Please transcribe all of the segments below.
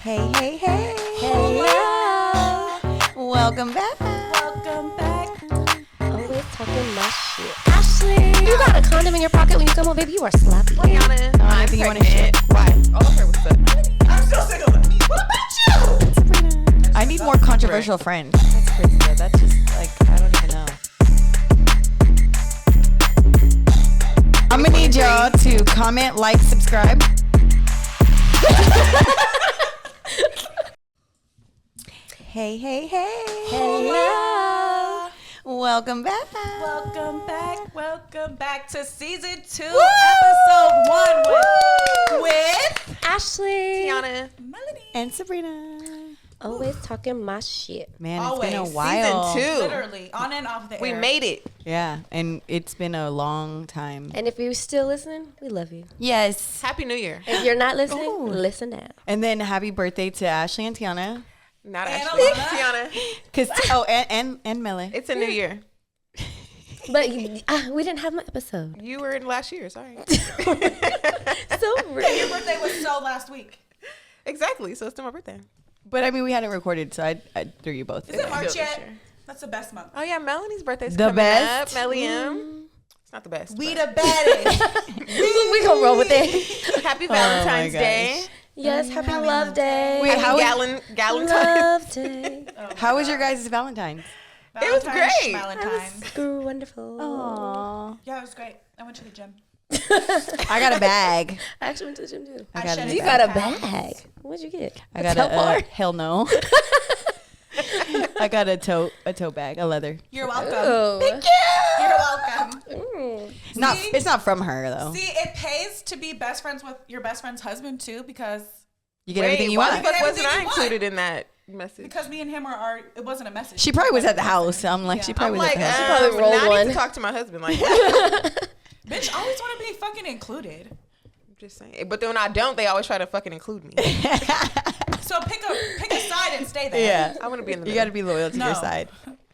Hey, hey, hey. Hello. Welcome back. Welcome back. Always talking my shit. Ashley, you got a condom in your pocket when you come home, baby. You are sloppy. Rihanna, I think you want to share. Why? All of her was up. I'm still single. What about you? I need more controversial friends. That's crazy though. That's just like, I don't even know. I'm gonna need y'all to comment, like, subscribe. Hey, hey, hey. Hello. Welcome back. Welcome back. Welcome back to season 2, episode 1 with Ashley. Tiana. Melody. And Sabrina. Always talking my shit. Man, Always. it's been a while. Season 2. Literally on and off the air. We made it. Yeah, and it's been a long time. And if you're still listening, we love you. Yes. Happy New Year. If you're not listening, Ooh. listen now. And then happy birthday to Ashley and Tiana. Not And Ashley. Alana. Tiana. And Melly. It's a new year. But we didn't have my episode. You were in last year. Sorry. So Your rude. birthday was so last week. Exactly. So it's still my birthday. But I mean, we hadn't recorded, so I threw you both. Is it in. March Feel this yet? year. That's the best month. Oh yeah, Melanie's birthday's The coming best? up. Melly M. It's not the best. We but- the baddest. We gonna roll with it. Happy Valentine's gosh. Day. Yes, happy love day. Wait, Happy how is- Galentine's. Love day. How was your guys' Valentine's? It was great. Valentine's. Screw wonderful. Aww. Yeah, it was great. I went to the gym. I got a bag. I actually went to the gym too. I got shed a it. You bag. got a bag. What'd you get? I got How far? hell no. I got a tote bag, a leather. You're welcome. Oh. You're welcome. Mm. It's not from her though. See, it pays to be best friends with your best friend's husband too, because You get everything you why want. the fuck Get wasn't I everything you want. included in that message? me and him are it wasn't a message. She probably was at the house. I'm like, she Yeah. probably I'm was like, at the house. probably rolled now I one. need to talk to my husband. Like, Bitch, always want to be fucking included. just saying. But then when I don't, they always try to fucking include me. So pick a side and stay there. Yeah. I want to be in the You middle. got to be loyal to your No. side.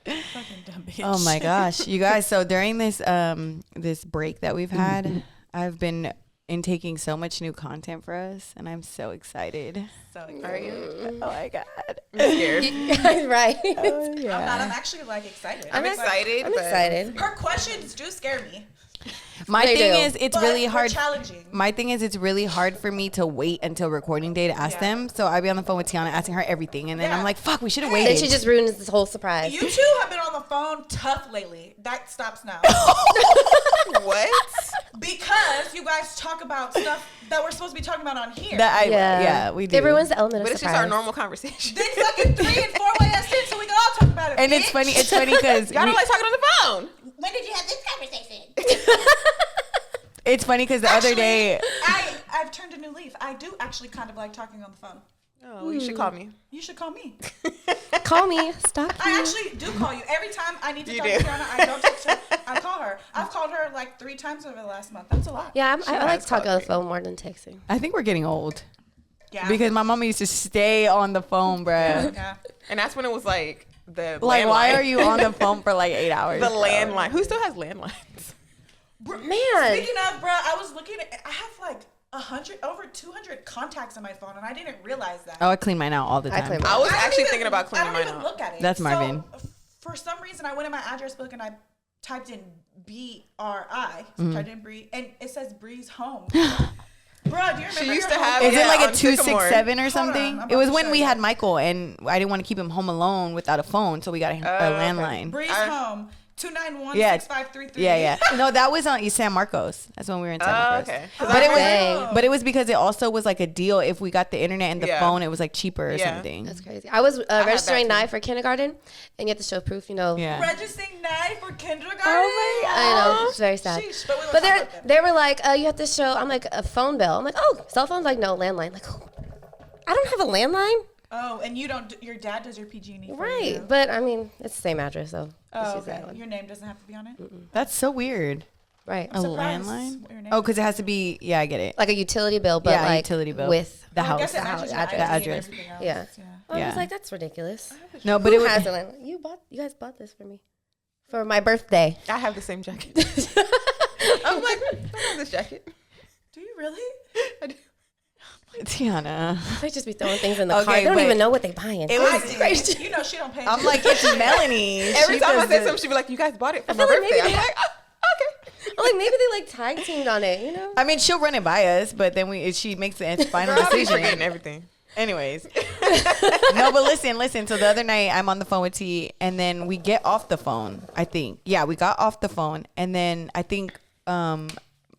Fucking dumb bitch. Oh my gosh, you guys! So during this this break that we've had, I've been intaking so much new content for us, and I'm so excited. So Are you? Oh my god! I'm scared. Right. Oh, I'm yeah. not. I'm actually like excited. I'm excited. I'm but excited. Her questions do scare me. My They thing do. is, it's but really they're hard. challenging. My thing is, it's really hard for me to wait until recording day to ask Yeah. them. So I'd be on the phone with Tiana asking her everything, and then Yeah. I'm like, "Fuck, we should have Hey. Then waited." she just ruined this whole surprise. You two have been on the phone tough lately. That stops now. What? Because you guys talk about stuff that we're supposed to be talking about on here. Yeah, we do. It ruins the element of But it's surprise. just our normal conversation. Then fucking 3 and 4 way us in so we can all talk about it. And it's bitch. funny. It's funny because Y'all don't like talking on the phone. When did you have this conversation? it's funny because the other day. I've turned a new leaf. I do actually kind of like talking on the phone. Oh, well, you should call me. You should call me. Call me. Stop I you. actually do call you. Every time I need to You talk do. to Tiana, I don't text her. I call her. I've called her like 3 times over the last month. That's a lot. Yeah, I like has talking on the called phone more than texting. I think we're getting old Yeah. because my mama used to stay on the phone, bruh. Yeah. And that's when it was like the Like, why landline. are you on the phone for like 8 hours? The bro? landline. Who still has landlines? Man. Speaking of, bro, I was looking at, I have like 100, over 200 contacts on my phone, and I didn't realize that. Oh, I clean mine out all the I time. clean mine I was I don't actually even- thinking about cleaning I mine don't even out. look at it. That's Marvin. So, for some reason, I went in my address book and I typed in BRI, Mm-hmm. typed in Bree, and it says Bree's home. Bro, do you remember She used your to home? have- Is Yeah, it like a on Sycamore. 267 or Hold something? on, I'm It was about to when show we you. had Michael, and I didn't want to keep him home alone without a phone, so we got a okay. landline. Bree's I- home, 291-6533. Yeah. No, that was on East San Marcos. That's when we were in San Marcos. Okay. But it was, Dang. but it was because it also was like a deal. If we got the internet and the Yeah. phone, it was like cheaper or Yeah. something. That's crazy. I was that registering too. NIE for kindergarten, and you have to show proof, you know. Yeah. Registering 9 for kindergarten. Oh my I know. It's very sad. Sheesh, but we won't But talk about that. they were like, you have to show, I'm like, a phone bill. I'm like, oh, cell phone's like, no, landline. Like, I don't have a landline. Oh, and you don't. Your dad does your PG&E for Right. you. But, I mean, it's the same address, so just Oh, use that okay. one. Your name doesn't have to be on it. That's so weird. Right. A Surprised landline? what your name Oh, is. because it has to be. Yeah, I get it. Like a utility bill, but Yeah, a like utility bill. with The I house. guess it The matches your house ID and address. everything else. Yeah. I Yeah. was like, that's ridiculous. No, but Who it was. has a landline? You guys bought this for me for my birthday. I have the same jacket. I'm like, I have this jacket. Do you really? I do. Tiana. They just be throwing things in the Okay, car. They don't but even know what they buying. it I was did. crazy. You know she don't pay. I'm like, it's Melanie. Every She time I does say the- something, she'd be like, "You guys bought it for my feel like birthday." maybe I'm like, "Oh, okay." Like maybe they like tag teamed on it, you know? I mean, she'll run it by us, but then she makes the final Girl, I'll be decision. forgetting everything. Anyways, no, but listen. So the other night I'm on the phone with T, and then we get off the phone. I think, yeah, we got off the phone, and then I think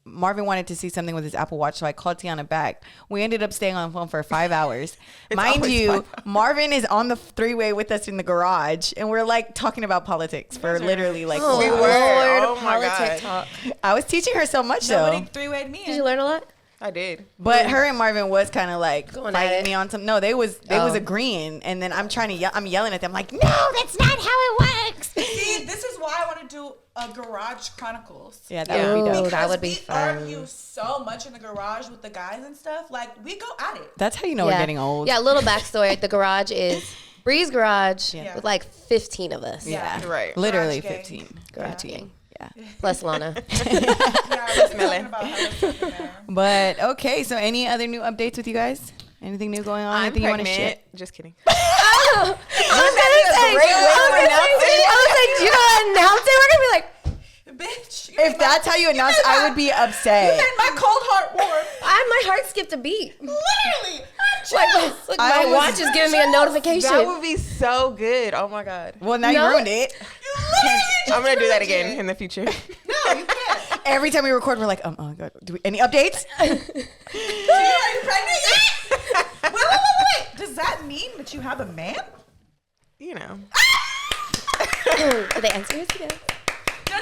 Marvin wanted to see something with his Apple Watch, so I called Tiana back. We ended up staying on the phone for 5 hours. Mind always you, 5 hours. Marvin is on the three-way with us in the garage, and we're like talking about politics for literally like Oh, 4 hours. were. Lord, Oh my politic God. talk. I was teaching her so much Nobody though. three-wayed me. Did you learn a lot? I did. But her and Marvin was kind of like Going at fighting it. me on some. No, they was Oh. agreeing, and then I'm trying to yell. I'm yelling at them like, "No, that's not how it works." See, this is why I want to do a Garage Chronicles. Yeah, that would be Ooh, dope. that Because would be we fun. argue so much in the garage with the guys and stuff. Like, we go at it. That's how you know we're getting old. Yeah, little backstory. The garage is Bree's garage Yeah. with like 15 of us. Yeah, Right. Literally Garage gang. 15. Garage 15. gang. Yeah. Plus Lana. Yeah, I was talking about how it's fucking there. But okay, so any other new updates with you guys? Anything new going on? I'm Anything you want to share? pregnant. Just kidding. I was gonna great way to announce it. I was like, you gonna announce it? We're gonna be like, Bitch. you If made that's how you announce, I would be upset. made my cold heart warm. my heart skipped a beat. Literally. Like I my was- watch is giving me a notification. That would be so good. Oh my God. Well, now No. you ruined it. You literally just I'm gonna do that ruined again it. in the future. No, you can't. Every time we record, we're like, oh my God, any updates? Are you pregnant yet? Wait. Does that mean that you have a man? You know. Do they answer it together?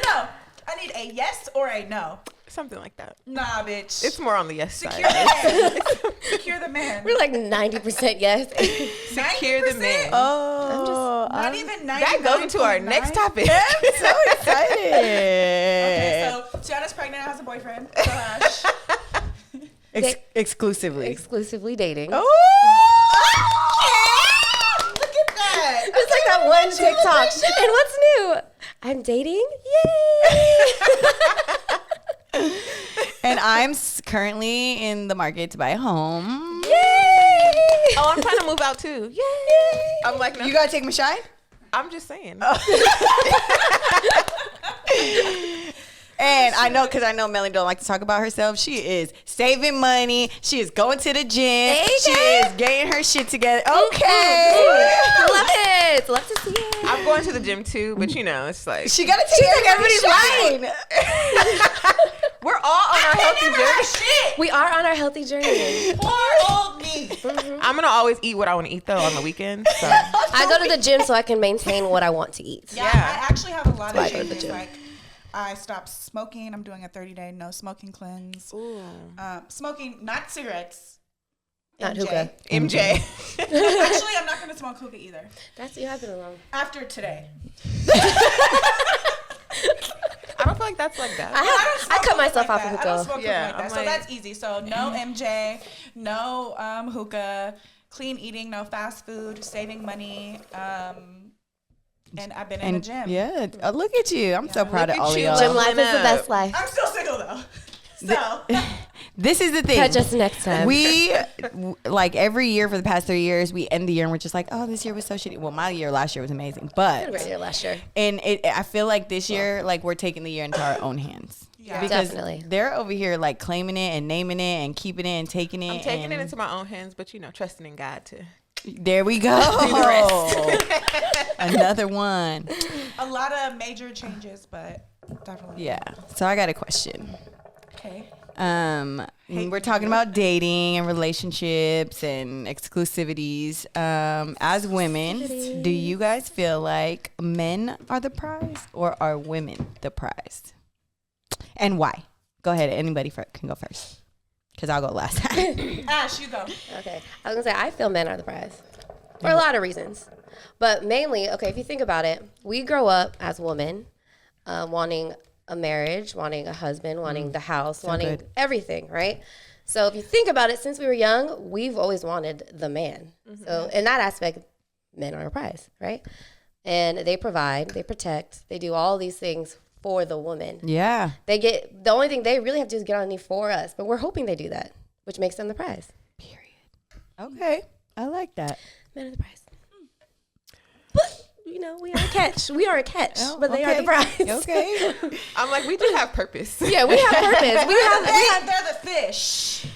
No. I need a yes or a no. Something like that. Nah, bitch. It's more on the yes Secure side. the man. Secure the man. We're like 90% yes. Secure the man. Oh, Not even 99.9. That goes into our next topic. I'm so excited. Okay, so Tiana's pregnant, has a boyfriend. So, hush. Exclusively. Exclusively dating. Oh! Look at that. It's like that one TikTok. And what's new? I'm dating. Yay! And I'm currently in the market to buy a home. Yay! Oh, I'm trying to move out too. Yay! I'm like, no, You gotta take my shine? I'm just saying. And I know, because I know Melanie don't like to talk about herself. She is saving money. She is going to the gym. She is getting her shit together. Okay. Love it. Love to see it. I'm going to the gym too, but you know, it's like She gotta take everybody's line. we're all on our healthy journey. We are on our healthy journey. Poor old me. I'm gonna always eat what I want to eat though on the weekends. So I go to the gym so I can maintain what I want to eat. Yeah, Yeah. I actually have a lot why I of go to the changes. gym. Like, I stopped smoking. I'm doing a 30-day no smoking cleanse. Smoking, not cigarettes. Not MJ. hookah. MJ. Actually, I'm not going to smoke hookah either. That's you have been alone. After today. I don't feel like that's like that. I cut myself off of I don't hookah. smoke Yeah, hookah like that. I'm So like- that's easy. So no MJ, no hookah, clean eating, no fast food, saving money. And I've been in the gym. Yeah, look at you. I'm so proud of Look at all of you. y'all. Gym life is the up. best life. I'm still single though. So This is the thing. Catch us next time. We like every year for the past 3 years, we end the year and we're just like, oh, this year was so shitty. Well, my year last year was amazing, had a great but year last year. I feel like this year, like we're taking the year into our own hands. Yeah. Because Definitely. they're over here like claiming it and naming it and keeping it and taking it. I'm taking and it into my own hands, but you know, trusting in God to. There we go. Another one. a lot of major changes, but definitely. Yeah. So I got a question. Okay. We're talking about dating and relationships and exclusivities. As women, do you guys feel like men are the prize or are women the prize? And why? Go ahead. Anybody can go first. Because I'll go last time. Ash, you go. Okay. I was going to say, I feel men are the prize for a lot of reasons. But mainly, okay, if you think about it, we grow up as women wanting a marriage, wanting a husband, wanting the house, wanting good. everything, right? So if you think about it, since we were young, we've always wanted the man. So in that aspect, men are a prize, right? And they provide, they protect, they do all these things for the woman. Yeah. They get, the only thing they really have to do is get on their knee for us, but we're hoping they do that, which makes them the prize. Period. Okay, I like that. Men are the prize. But you know, we are a catch. We are a catch, but they are the prize. Okay. I'm like, we do have purpose. Yeah, we have purpose. They're the fish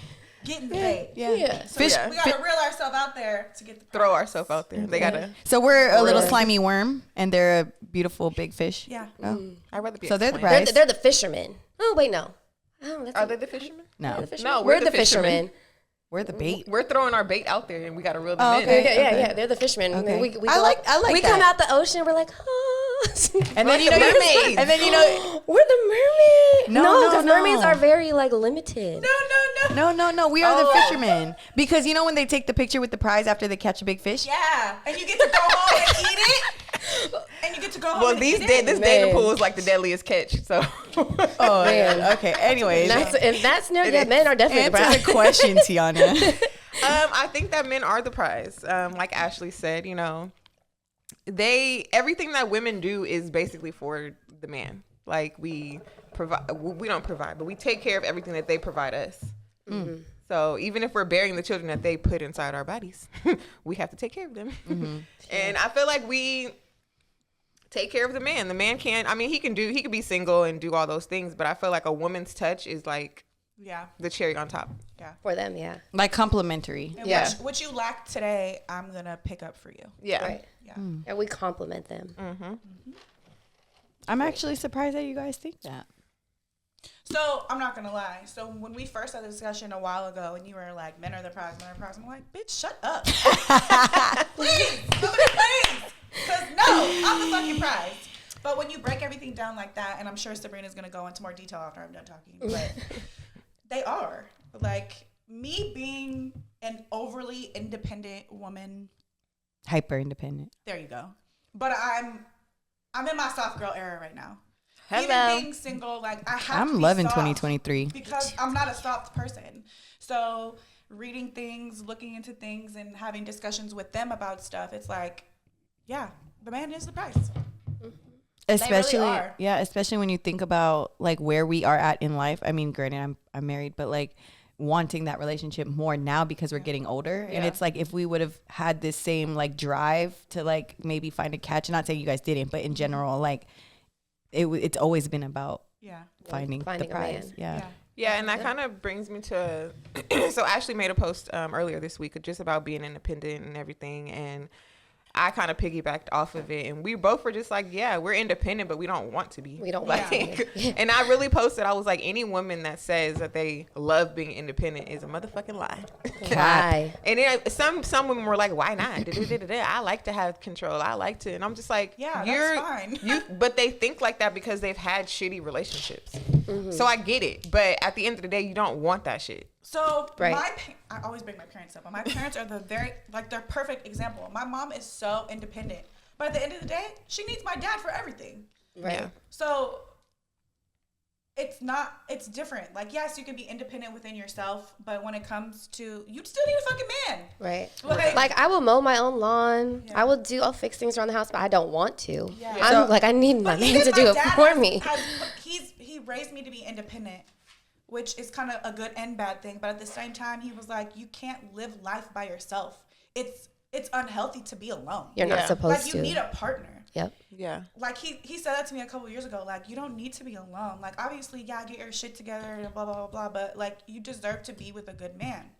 getting the bait. Yeah. So Fish- we gotta reel ourselves out there to get the Throw prize. ourselves out there. They gotta. So we're a little Really? slimy worm, and they're a beautiful big fish. Yeah. Oh. I'd rather be. So a they're the swim. prize. They're the fishermen. Oh wait, no. Oh, that's Are they the fishermen? No, No, we're the fishermen. we're the bait. We're throwing our bait out there, and we gotta reel them Oh, in. okay. Yeah. They're the fishermen. Okay. We I go like We that. come out the ocean. We're like, oh. And then you know, mermaids. and then you know, we're the mermaids. No, because no. mermaids are very like limited. no, we are the fishermen because you know when they take the picture with the prize after they catch a big fish. Yeah. And you get to go home and eat it. And you get to go home Well, and this eat it. dating pool is like the deadliest catch. So. Oh, Man. yeah. Okay. Anyways, And that's no. Yeah, men are definitely the answer prize. the question, Tiana. I think that men are the prize. Like Ashley said, you know, everything that women do is basically for the man. Like we don't provide, but we take care of everything that they provide us. Mm-hmm. So even if we're bearing the children that they put inside our bodies, we have to take care of them. Mm-hmm. And I feel like we take care of the man. The man can't. I mean, he could be single and do all those things, but I feel like a woman's touch is like the cherry on top. Yeah. For them, yeah. Like complimentary. And Yeah. what you lack today, I'm gonna pick up for you. Yeah. Right. Yeah. And we compliment them. I'm actually surprised that you guys think that. So I'm not gonna lie. So when we first had the discussion a while ago, and you were like, "Men are the prize, men are the prize," I'm like, "Bitch, shut up, please, somebody, please, because no, I'm the fucking prize." But when you break everything down like that, and I'm sure Sabrina's gonna go into more detail after I'm done talking, but they are like me being an overly independent woman. Hyper independent. There you go. But I'm in my soft girl era right now. Hello. Even being single, like I have to I'm be loving soft 2023 because I'm not a soft person. So reading things, looking into things, and having discussions with them about stuff, it's like, yeah, the man is the price. Especially, are. yeah, especially when you think about like where we are at in life. I mean, granted, I'm married, but like wanting that relationship more now because we're getting older. And it's like if we would have had this same like drive to like maybe find a catch. Not saying you guys didn't, but in general, like it's always been about finding the a prize. man. Yeah. Yeah, and that kind of brings me to so Ashley made a post earlier this week just about being independent and everything, and I kind of piggybacked off of it, and we both were just like, yeah, we're independent, but we don't want to be. We don't want to be. And I really posted, I was like, any woman that says that they love being independent is a motherfucking lie. Why? And some women were like, why not? I like to have control. I like to, and I'm just like, Yeah, that's fine. But they think like that because they've had shitty relationships. So I get it, but at the end of the day, you don't want that shit. So Right. I always bring my parents up, but my parents are they're perfect example. My mom is so independent, but at the end of the day, she needs my dad for everything. Right. Yeah. So it's different. Like, yes, you can be independent within yourself, but when it comes to, you still need a fucking man. Right. Like, Like I will mow my own lawn. Yeah. I'll fix things around the house, but I don't want to. Yeah. I'm like I need my but man even to my do it dad for me. He raised me to be independent, which is kind of a good and bad thing. But at the same time, he was like, you can't live life by yourself. It's unhealthy to be alone. You're not Yeah. supposed Like, to. you need a partner. Yep. Yeah. Like, he said that to me a couple years ago. Like, you don't need to be alone. Like, obviously, yeah, get your shit together and blah, blah, blah, blah. But, like, you deserve to be with a good man.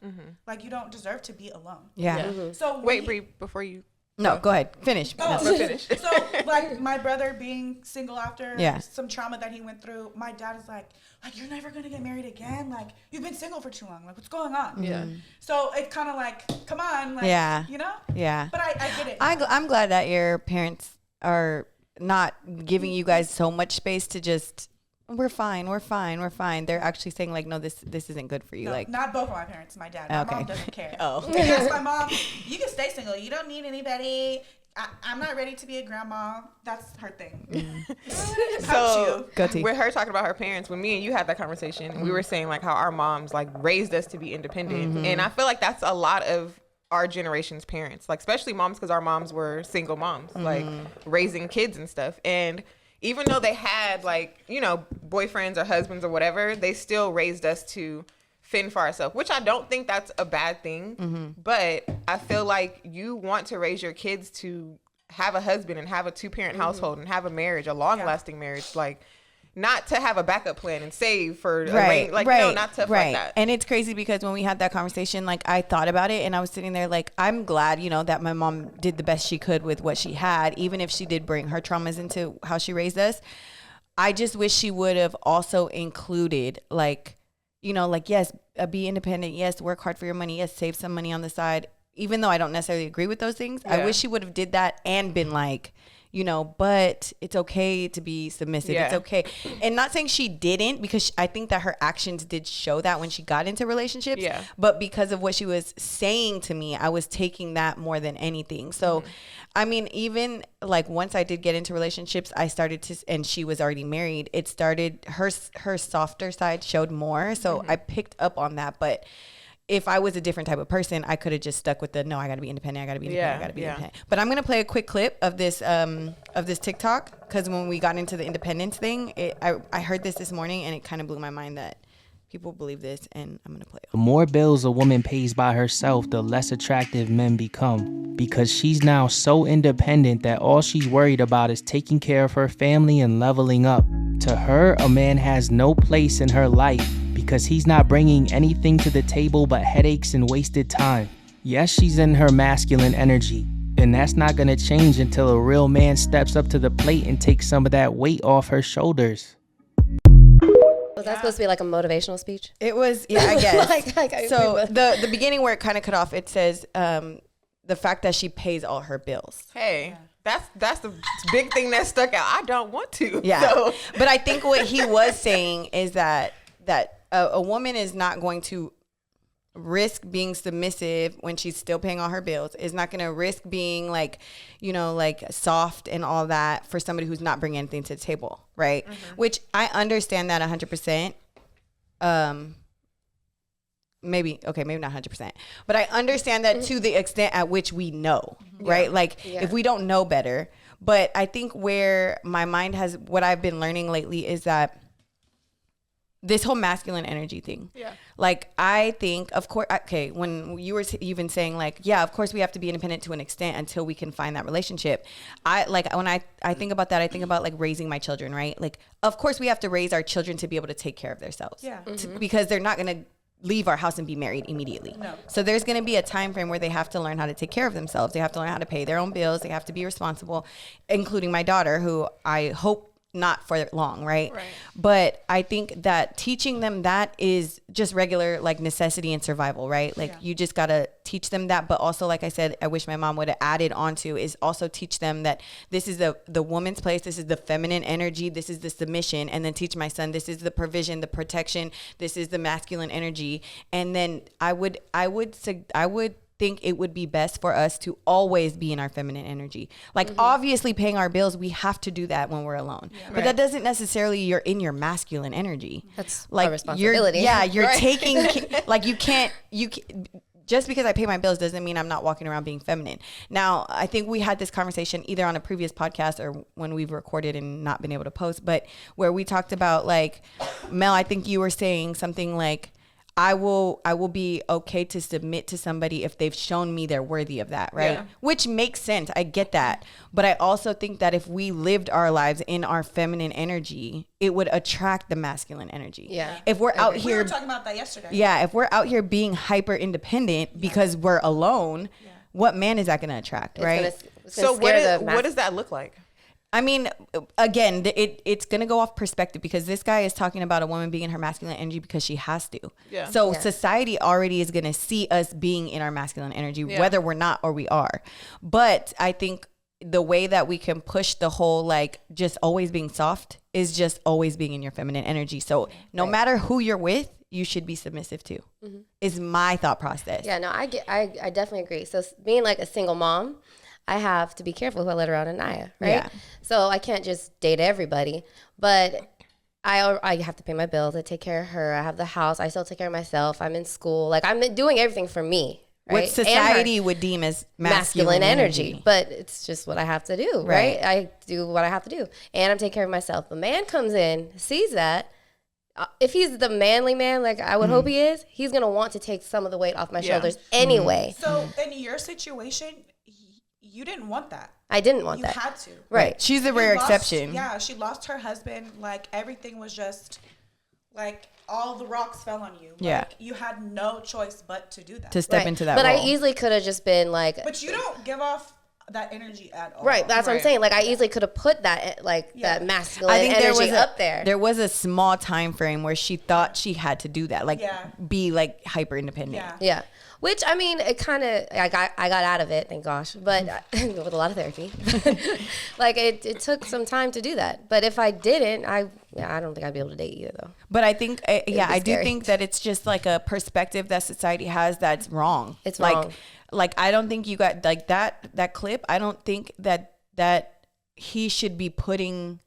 Like, you don't deserve to be alone. Yeah. So Wait, Bree, before you No, go ahead. Finish. finish. So, like, my brother being single after Yeah. some trauma that he went through, my dad is like, you're never going to get married again? Like, you've been single for too long. Like, what's going on? Yeah. So, it's kind of like, come on. Like, Yeah. you know? Yeah. But I get it. I'm glad that your parents are not giving you guys so much space to just, we're fine. They're actually saying like, no, this isn't good for you. No, like, not both of my parents. My dad. My Okay. mom doesn't care. Oh. And yes, my mom, you can stay single. You don't need anybody. I'm not ready to be a grandma. That's her thing. So Go T. with her talking about her parents, when me and you had that conversation, we were saying like how our moms like raised us to be independent, and I feel like that's a lot of our generation's parents, like especially moms, because our moms were single moms, like raising kids and stuff. And even though they had like, you know, boyfriends or husbands or whatever, they still raised us to fend for ourselves, which I don't think that's a bad thing. But I feel like you want to raise your kids to have a husband and have a 2-parent household and have a marriage, a long-lasting marriage, like not to have a backup plan and save for not tough like that. And it's crazy because when we had that conversation, like I thought about it and I was sitting there like, I'm glad, that my mom did the best she could with what she had, even if she did bring her traumas into how she raised us. I just wish she would have also included yes, be independent. Yes, work hard for your money. Yes, save some money on the side. Even though I don't necessarily agree with those things, I wish she would have did that and been like, but it's okay to be submissive. Yeah. It's okay. And not saying she didn't, because I think that her actions did show that when she got into relationships. Yeah. But because of what she was saying to me, I was taking that more than anything. So, I mean, even like once I did get into relationships, I started to, and she was already married. It started, her softer side showed more. So I picked up on that. But if I was a different type of person, I could have just stuck with no, I got to be independent. I got to be independent. I got to be independent. But I'm going to play a quick clip of this TikTok, because when we got into the independence thing, I heard this morning and it kind of blew my mind that people believe this, and I'm going to play it. The more bills a woman pays by herself, the less attractive men become, because she's now so independent that all she's worried about is taking care of her family and leveling up. To her, a man has no place in her life, because he's not bringing anything to the table but headaches and wasted time. Yes, she's in her masculine energy, and that's not going to change until a real man steps up to the plate and takes some of that weight off her shoulders. Was that supposed to be like a motivational speech? It was, yeah, I guess. So the beginning where it kind of cut off, it says the fact that she pays all her bills. Hey. That's the big thing that stuck out. I don't want to. Yeah. So. But I think what he was saying is that a woman is not going to risk being submissive when she's still paying all her bills, is not going to risk being like soft and all that for somebody who's not bringing anything to the table. Right. Which I understand that 100%. Maybe not 100%, but I understand that to the extent at which we know, right? If we don't know better. But I think where my mind has, what I've been learning lately is that this whole masculine energy thing. Yeah. Like, I think, of course, okay, when you were even saying like, yeah, of course we have to be independent to an extent until we can find that relationship. When I think about that, I think about like raising my children, right? Like, of course we have to raise our children to be able to take care of themselves. Yeah. Because they're not going to leave our house and be married immediately. No. So there's going to be a time frame where they have to learn how to take care of themselves. They have to learn how to pay their own bills. They have to be responsible, including my daughter, who I hope not for long, right? But I think that teaching them that is just regular like necessity and survival, right? Like you just got to teach them that. But also, like I said, I wish my mom would have added onto is also teach them that this is the woman's place. This is the feminine energy. This is the submission. And then teach my son, this is the provision, the protection. This is the masculine energy. And then I would think it would be best for us to always be in our feminine energy. Like obviously paying our bills, we have to do that when we're alone. Yeah. But that doesn't necessarily you're in your masculine energy. That's like a responsibility. You're taking like you can't just because I pay my bills doesn't mean I'm not walking around being feminine. Now, I think we had this conversation either on a previous podcast or when we've recorded and not been able to post, but where we talked about like, Mel, I think you were saying something like, I will be okay to submit to somebody if they've shown me they're worthy of that, right? Yeah. Which makes sense. I get that. But I also think that if we lived our lives in our feminine energy, it would attract the masculine energy. Yeah. If we're out here, we were talking about that yesterday. Yeah. If we're out here being hyper independent because we're alone, what man is that going to attract, right? So what does that look like? I mean, again, it's going to go off perspective because this guy is talking about a woman being in her masculine energy because she has to. Yeah. So society already is going to see us being in our masculine energy, whether we're not or we are. But I think the way that we can push the whole like just always being soft is just always being in your feminine energy. So no matter who you're with, you should be submissive to. Is my thought process. Yeah, no, I definitely agree. So being like a single mom, I have to be careful who I let around Anaya, right? Yeah. So I can't just date everybody, but I have to pay my bills. I take care of her. I have the house. I still take care of myself. I'm in school. Like I'm doing everything for me, right? What society would deem as masculine energy. But it's just what I have to do, right? I do what I have to do. And I'm taking care of myself. The man comes in, sees that. if he's the manly man, like I would hope he is, he's gonna want to take some of the weight off my shoulders anyway. So in your situation, you didn't want that. I didn't want You that. had to. Right. She's a You rare lost- exception. Yeah, she lost her husband. Like everything was just like all the rocks fell on you. Yeah. Like, you had no choice but to do that. To step Right. into that but role. I easily could have just been like, But you don't give off that energy at all. right. That's what I'm Right. saying. Like I easily could have put that that masculine I think energy up there. There was a small time frame where she thought she had to do that, like Yeah. be like hyper independent. Yeah. Yeah. Which, I mean, it kind of, I got out of it, thank gosh, but with a lot of therapy. Like, it took some time to do that. But if I didn't, I don't think I'd be able to date either, though. But I think, I do scary. think that it's just like a perspective that society has that's wrong. It's like, wrong. Like I don't think you got like that clip. I don't think that he should be putting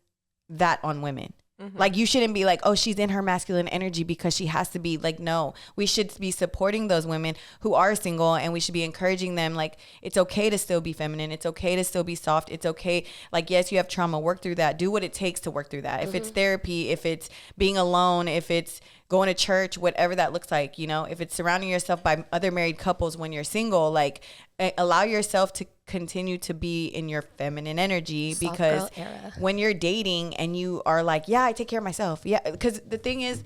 that on women. Like you shouldn't be like, oh, she's in her masculine energy because she has to be. Like, no, we should be supporting those women who are single, and we should be encouraging them. Like, it's okay to still be feminine. It's okay to still be soft. It's okay. Like, yes, you have trauma. Work through that. Do what it takes to work through that. If it's therapy, if it's being alone, if it's going to church, whatever that looks like, you know, if it's surrounding yourself by other married couples when you're single, like allow yourself to continue to be in your feminine energy. Soft because girl era. when you're dating and you are like, yeah, I take care of myself. Yeah. Because the thing is,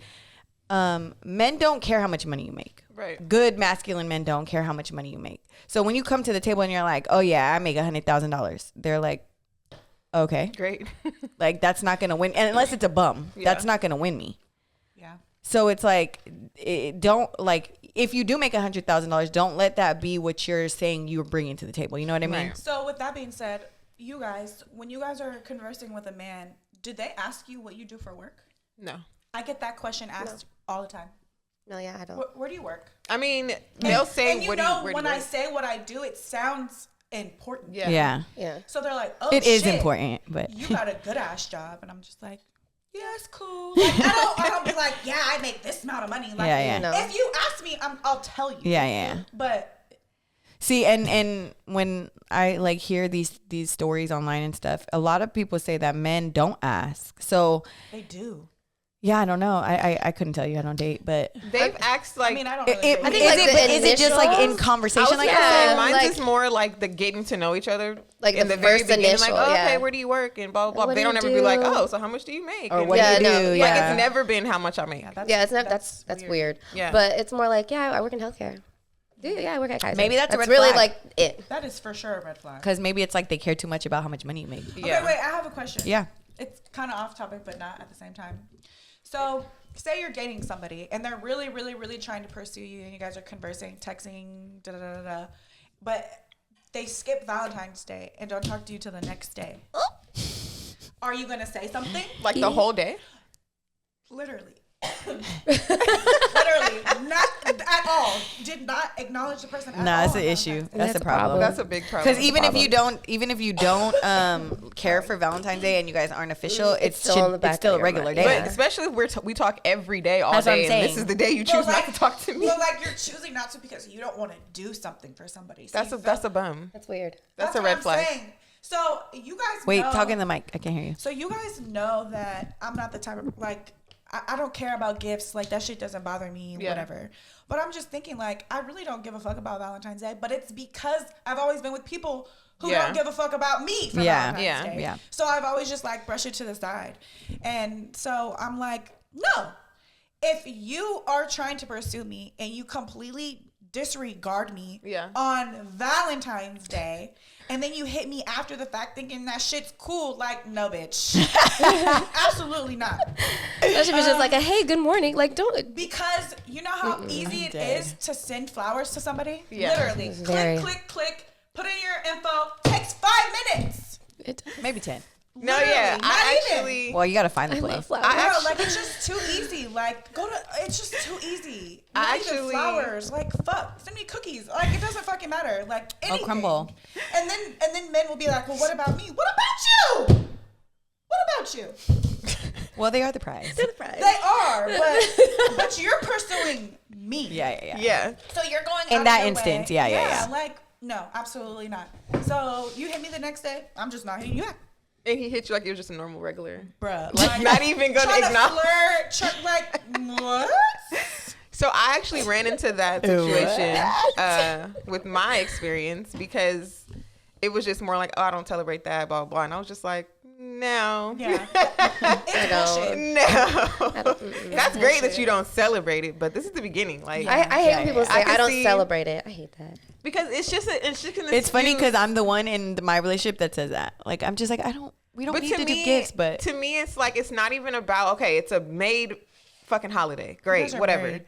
men don't care how much money you make. Right. Good masculine men don't care how much money you make. So when you come to the table and you're like, oh yeah, I make $100,000. They're like, okay, Great. like that's not going to win. And unless it's a bum, Yeah. that's not going to win me. Yeah. So it's like, don't like, if you do make $100,000, don't let that be what you're saying you're bringing to the table. You know what I mean? Right. So with that being said, you guys, when you guys are conversing with a man, did they ask you what you do for work? No. I get that question asked all the time. No, yeah, I don't. Where do you work? I mean, they'll say, and you what know, do you, where when do you I work? say what I do, it sounds important. Yeah. Yeah. Yeah. So they're like, oh, It is shit, important, but you got a good ass job. And I'm just like, yeah, it's cool. Like, I don't be like, yeah, I make this amount of money. Like, Yeah, yeah. No. if you ask me, I'll tell you. yeah. But See, and when I like hear these stories online and stuff, a lot of people say that men don't ask. So they do. yeah, I don't know. I couldn't tell you. I don't date, but They've asked like, I mean, I don't really I date. think like is the it just like in initials? conversation like yeah. that? mine's like- is more like the getting to know each other, Like in the the very first beginning, initial, like, oh, yeah. okay, where do you work and blah blah blah. What They do don't you ever be like, do? oh, so how much do you make? Or And what Yeah, do you no. do? Like, like Yeah. it's never been how much I make. Yeah, it's not, that's weird. Yeah. But it's more like, yeah, I work in healthcare. Dude, yeah, I work at Kaiser. Maybe that's a red really flag. like it. That is for sure a red flag. Because maybe it's like they care too much about how much money you make. Yeah. Okay, wait, I have a question. Yeah. It's kind of off topic, but not at the same time. So, say you're dating somebody and they're really, really, really trying to pursue you and you guys are conversing, texting, da-da-da-da-da, but they skip Valentine's Day and don't talk to you till the next day. Are you going to say something? Like the whole day. Literally. Literally. Not at all. Did not acknowledge the person at all. Nah, that's an on issue. Valentine's Day. That's a problem. That's a big problem. Because even if you don't care for Valentine's Day and you guys aren't official, it's still in the back it's still of a your regular mind. day. But especially if we talk every day, all That's what I'm day, and this saying. is the day you choose not to talk to me. But like you're choosing not to because you don't want to do something for somebody. So That's a bum. That's weird. That's a what red I'm flag. saying. So you guys Wait, know, talk in the mic. I can't hear you. So you guys know that I'm not the type of like I don't care about gifts. Like that shit doesn't bother me, Yeah. whatever. But I'm just thinking like I really don't give a fuck about Valentine's Day. But it's because I've always been with people who Yeah. don't give a fuck about me for Yeah. Valentine's Yeah. Day. Yeah. So I've always just like brushed it to the side. And so I'm like, no. If you are trying to pursue me and you completely disregard me Yeah. on Valentine's Day and then you hit me after the fact thinking that shit's cool, like, no, bitch. Absolutely not. That should be just like a hey, good morning. Like, don't. Because you know how easy it dead. is to send flowers to somebody? Yeah. Literally. It's Click, very- click, click. Put in your info. Takes 5 minutes. Maybe 10. No, Literally, yeah, not I even. actually. Well, you got to find the I place. love flowers. I Bro, actually- like it's just too easy. Like it's just too easy. I Not even actually- flowers. Like fuck, send me cookies. Like it doesn't fucking matter. Like anything. crumble. And then men will be like, well, what about me? What about you? What about you? Well, they are the prize. They are, but you're pursuing me. Yeah. Yeah. So you're going In out of that your instance, way. yeah. Like no, absolutely not. So you hit me the next day, I'm just not hitting you back. And he hit you like it was just a normal regular. Bruh. Like, not even gonna acknowledge. Like, what? So I actually ran into that situation with my experience because it was just more like, oh, I don't celebrate that, blah, blah, blah. And I was just like, no. Yeah. I don't. No. That's great that you don't celebrate it, but this is the beginning. Like, I hate when people say I don't see, celebrate it. I hate that. because it's just It's funny because I'm the one in my relationship that says that. Like, I'm just like, we don't need to do gifts, but to me, it's like, it's not even about, okay, it's a made fucking holiday. Great, whatever. Married.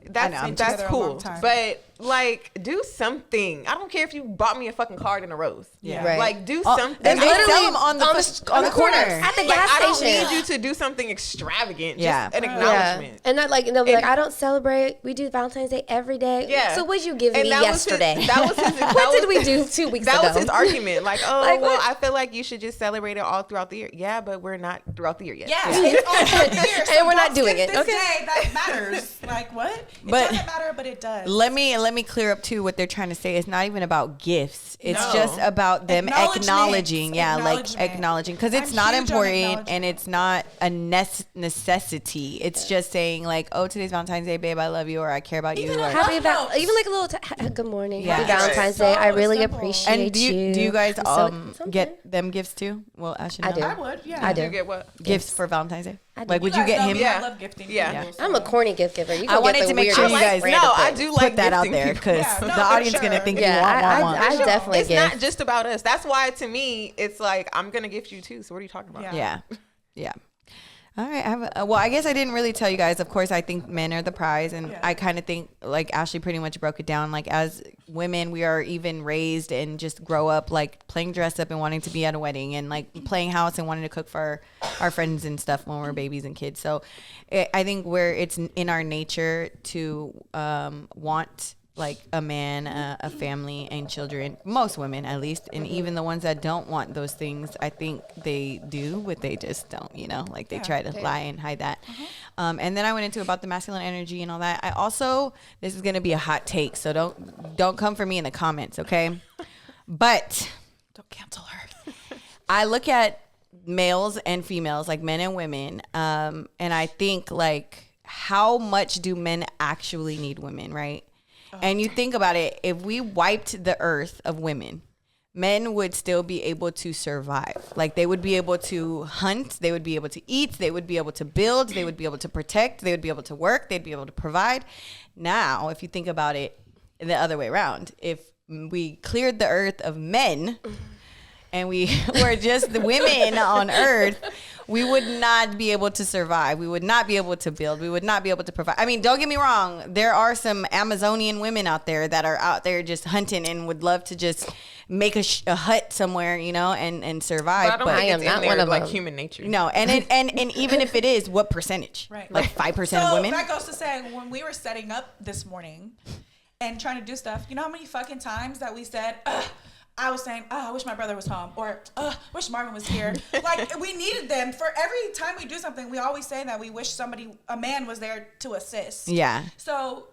That's cool. But like, do something. I don't care if you bought me a fucking card and a rose. Yeah. Right. Like, do something. and they literally sell them on the corner. At the Like, gas I don't station. need you to do something extravagant. Yeah. Just an acknowledgement. And that, like, and they'll be like, I don't celebrate. We do Valentine's Day every day. Yeah. So what'd you give And me that was his- yesterday? that was his- What did we do 2 weeks ago? That was his argument. Like, oh, Like, well, what? I feel like you should just celebrate it all throughout the year. Yeah, but we're not throughout the year yet. Yeah, it's all throughout the year. And we're not don't doing skip it. This Okay. day that matters. Like, what? It But- doesn't matter, but it does. let me clear up too what they're trying to say. It's not even about gifts. It's No. just about them Acknowledgement. acknowledging. Yeah, like Acknowledgement. acknowledging, because it's I'm not huge on important acknowledgement. and it's not a necessity. It's just saying like, oh, today's Valentine's Day, babe, I love you, or I care about you. Even Or, a Happy Love notes. even like a little good morning. Yeah. Happy Valentine's Right. Day. I So really simple. appreciate and do you guys Something. get them gifts too? Well, I should know. I do. I would, yeah. I You do. get what? Gifts for Valentine's Day. I do. Like, would You you guys get know him? me, Yeah. I love gifting. Yeah. I'm a corny gift giver. You I wanted to make sure you guys No, I do like put that out gifting there people. because Yeah, no, the for audience sure. gonna think Yeah, you want. I definitely It's gift. not just about us. That's why, to me, it's like, I'm gonna gift you too. So what are you talking about? Yeah. Yeah. All right. Well, I guess I didn't really tell you guys. Of course, I think men are the prize, and Yeah. I kind of think like Ashley pretty much broke it down. Like, as women, we are even raised and just grow up like playing dress up and wanting to be at a wedding, and like playing house and wanting to cook for our friends and stuff when we're babies and kids. So I think it's in our nature to want like a man, a family, and children. Most women, at least, and even the ones that don't want those things, I think they do, but they just don't. Like they try to lie and hide that. And then I went into about the masculine energy and all that. I also, this is gonna be a hot take, so don't come for me in the comments, okay? But Don't cancel her. I look at males and females, like men and women, and I think like, how much do men actually need women, right? And you think about it, if we wiped the earth of women, men would still be able to survive. Like, they would be able to hunt, they would be able to eat, they would be able to build, they would be able to protect, they would be able to work, they'd be able to provide. Now, if you think about it the other way around, if we cleared the earth of men and we were just the women on earth, we would not be able to survive. We would not be able to build. We would not be able to provide. I mean, don't get me wrong. There are some Amazonian women out there that are out there just hunting and would love to just make a hut somewhere, and survive. But I don't think am it's not in there one of like them. human nature. No, and even if it is, what percentage? Right. Like 5% of women? That goes to say, when we were setting up this morning and trying to do stuff, you know how many fucking times that we said, I was saying, I wish my brother was home, or wish Marvin was here. Like, we needed them. For every time we do something, we always say that we wish a man was there to assist. Yeah. So,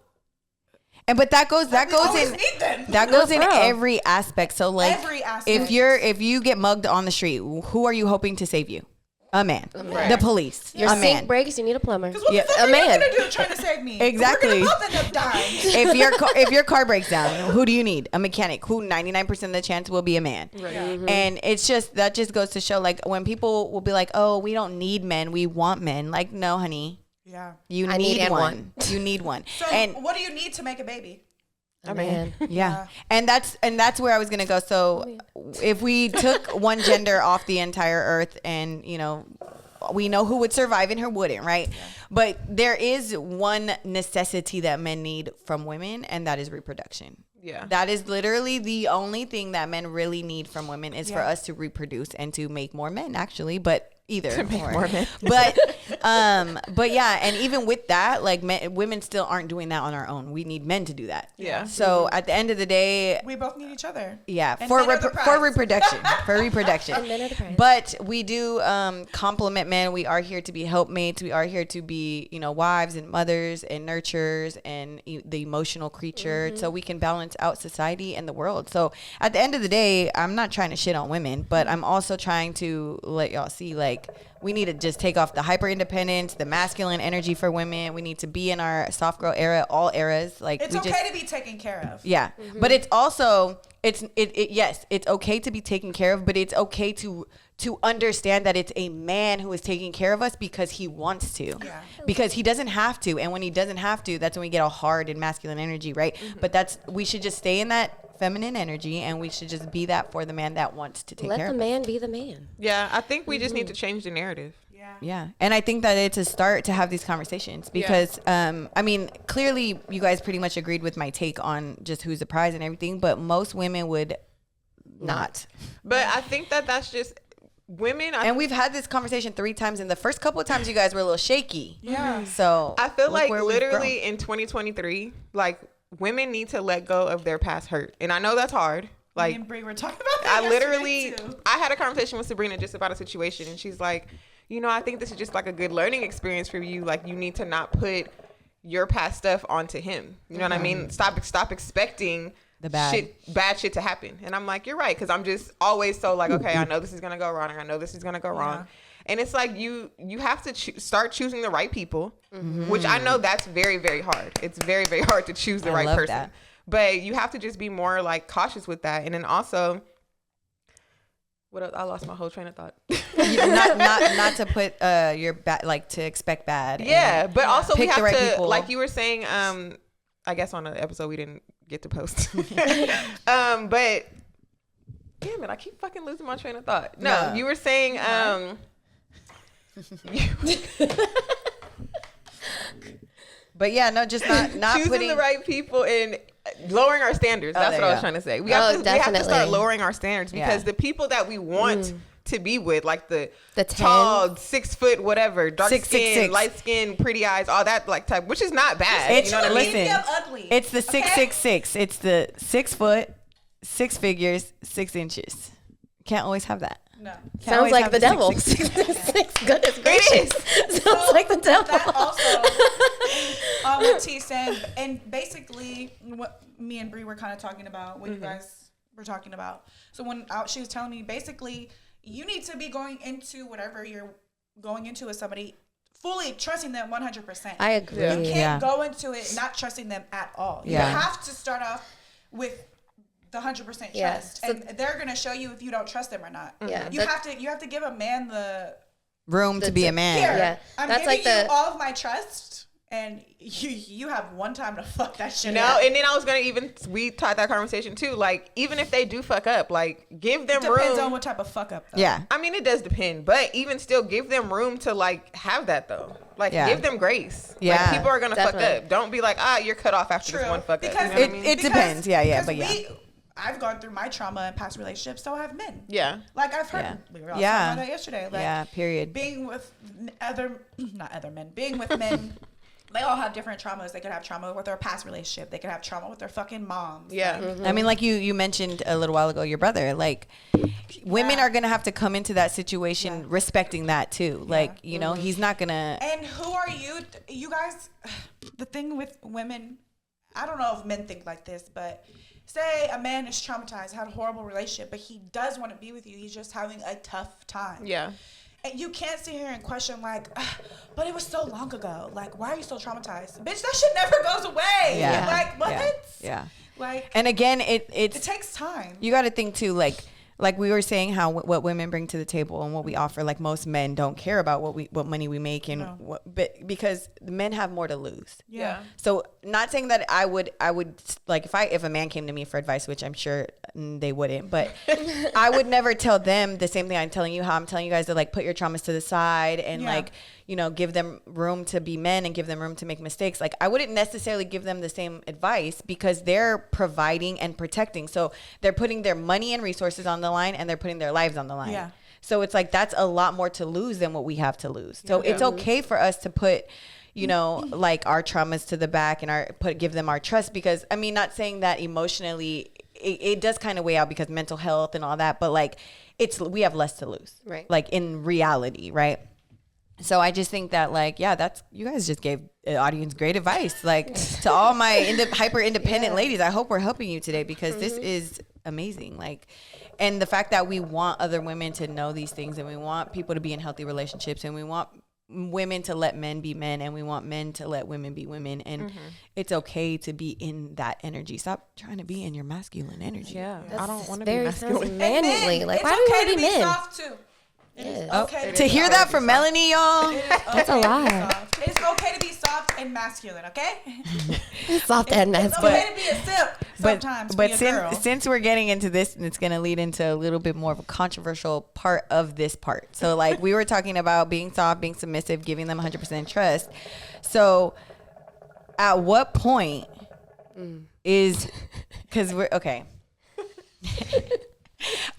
But that goes always in need them. that goes in bro. every aspect. So like, Every aspect. if you get mugged on the street, who are you hoping to save you? A man. The police. Your a sink man. breaks, you need a plumber. what Yeah, the fuck a are man. you gonna do trying to save me? Exactly. We're gonna both end up dying. If your car breaks down, who do you need? A mechanic, who 99% of the chance will be a man. Right. And it's just, that just goes to show, like, when people will be like, oh, we don't need men, we want men. Like, no, honey, Yeah. you I need need one. You need one. So, And what do you need to make a baby? A man. yeah. And that's where I was gonna go. So if we took one gender off the entire earth, and we know who would survive and who wouldn't, right? Yeah. But there is one necessity that men need from women, and that is reproduction. Yeah. That is literally the only thing that men really need from women, is for us to reproduce and to make more men, actually. But either. To make more men. But yeah, and even with that, like women still aren't doing that on our own. We need men to do that. Yeah. So at the end of the day, We both need each other. yeah, And for men are the prize. for reproduction, for reproduction. And men are the prize. But we do compliment men. We are here to be helpmates. We are here to be, wives and mothers and nurturers and the emotional creature, so we can balance out society and the world. So at the end of the day, I'm not trying to shit on women, but I'm also trying to let y'all see, like, we need to just take off the hyper independence, the masculine energy for women. We need to be in our soft girl era, all eras. Like, It's okay to be taken care of. yeah, but it's also yes, it's okay to be taken care of, but it's okay to understand that it's a man who is taking care of us because he wants to, because he doesn't have to, and when he doesn't have to, that's when we get all hard and masculine energy, right? But we should just stay in that feminine energy, and we should just be that for the man that wants to take Let care the of man be the man. Yeah, I think we just need to change the narrative. Yeah. Yeah. And I think that it's a start to have these conversations because, I mean, clearly you guys pretty much agreed with my take on just who's the prize and everything, but most women would not. But I think that's just women. And we've had this conversation 3 times, and the first couple of times you guys were a little shaky. Yeah. So I feel look like where we've literally grown. in 2023, like women need to let go of their past hurt. And I know that's hard. Me Like, and Brie were talking about that I literally, yesterday, too. I had a conversation with Sabrina just about a situation, and she's like, I think this is just like a good learning experience for you. Like, you need to not put your past stuff onto him. You know what I mean? Stop expecting The bad shit to happen. And I'm like, you're right, because I'm just always so like, okay, I know this is gonna go wrong. I know this is gonna go wrong. And it's like you have to start choosing the right people, which I know that's very, very hard. It's very, very hard to choose the right love person. that. But you have to just be more like cautious with that. And then also, what else? I lost my whole train of thought. not to put your bad, like to expect bad. Yeah, but also we pick have the right to, people. like you were saying, I guess on an episode we didn't get to post. But damn it, I keep fucking losing my train of thought. No, you were saying But yeah, no, just not choosing putting the right people and lowering our standards. That's there what I you was go. trying to say. We have to definitely. start lowering our standards because Yeah. the people that we want to be with, like the 10. tall, 6 foot, whatever, dark 6'6", skin, light skin, pretty eyes, all that like type, which is not bad. It's- You know what I mean? listen, Damn ugly. it's the Okay? 666. It's the 6 foot, 6 figures, 6 inches. Can't always have that. No. Can't Sounds always like have the devil. 666. Goodness gracious. Sounds like the devil. That also, what T said, and basically what me and Brie were kind of talking about, what you guys were talking about. So when she was telling me, basically, you need to be going into whatever you're going into with somebody, fully trusting them 100%. I agree. Yeah. You can't Yeah. go into it not trusting them at all. Yeah. You have to start off with the 100% Yeah. trust, So- and they're gonna show you if you don't trust them or not. Yeah, you but- have to give a man the Room to be a man. here. Yeah. I'm That's giving like the- you all of my trust, and you have one time to fuck that shit No, up. and then I was gonna we tried that conversation too. Like, even if they do fuck up, like, give them Depends room. on what type of fuck up. Though. Yeah. I mean, it does depend, but even still, give them room to like have that though. Like, Yeah. give them grace. Yeah. Like, people are gonna fuck Definitely. up. Don't be like, you're cut off after this True. one fuck up. Because You know what I mean? It depends. Yeah, because but yeah. I've gone through my trauma in past relationships, so have men. Yeah. Like I've heard, Yeah. we were all Yeah. talking about that yesterday. Like, Yeah, period. being with not other men, being with men, they all have different traumas. They could have trauma with their past relationship. They could have trauma with their fucking moms. Yeah. Like, I mean, like you mentioned a little while ago, your brother, like women are going to have to come into that situation respecting that too. Like, he's not going to. and who are you? You guys, the thing with women, I don't know if men think like this, but say a man is traumatized, had a horrible relationship, but he does want to be with you. He's just having a tough time. Yeah. And you can't sit here and question like, but it was so long ago. Like, why are you so traumatized? Bitch, that shit never goes away. Yeah. Like, what? Yeah. Like, And again, it takes time. you got to think too, like we were saying how what women bring to the table and what we offer, like most men don't care about what money we make and but because men have more to lose. Yeah. So not saying that I would like if a man came to me for advice, which I'm sure they wouldn't, but I would never tell them the same thing I'm telling you, how I'm telling you guys to like put your traumas to the side and like, give them room to be men and give them room to make mistakes. Like I wouldn't necessarily give them the same advice because they're providing and protecting. So they're putting their money and resources on the line and they're putting their lives on the line. Yeah. So it's like that's a lot more to lose than what we have to lose. So it's okay for us to put, you know, like our traumas to the back and give them our trust, because I mean, not saying that emotionally it does kind of weigh out because mental health and all that, but like we have less to lose, right? Like in reality, right? So I just think that like, yeah, you guys just gave the audience great advice. Like to all my hyper independent ladies, I hope we're helping you today, because this is amazing. Like, and the fact that we want other women to know these things, and we want people to be in healthy relationships, and we want women to let men be men, and we want men to let women be women, and it's okay to be in that energy. Stop trying to be in your masculine energy. I don't want to be masculine. Manly. Like, it's why do we okay want to be men? Soft too. It is okay To hear that from Melanie, y'all. That's a lie. It's okay to be soft and masculine, okay? Soft and It's masculine. okay to be a simp sometimes. But be a girl. since we're getting into this, and it's going to lead into a little bit more of a controversial part of this part. So like we were talking about being soft, being submissive, giving them 100% trust. So at what point because we're okay.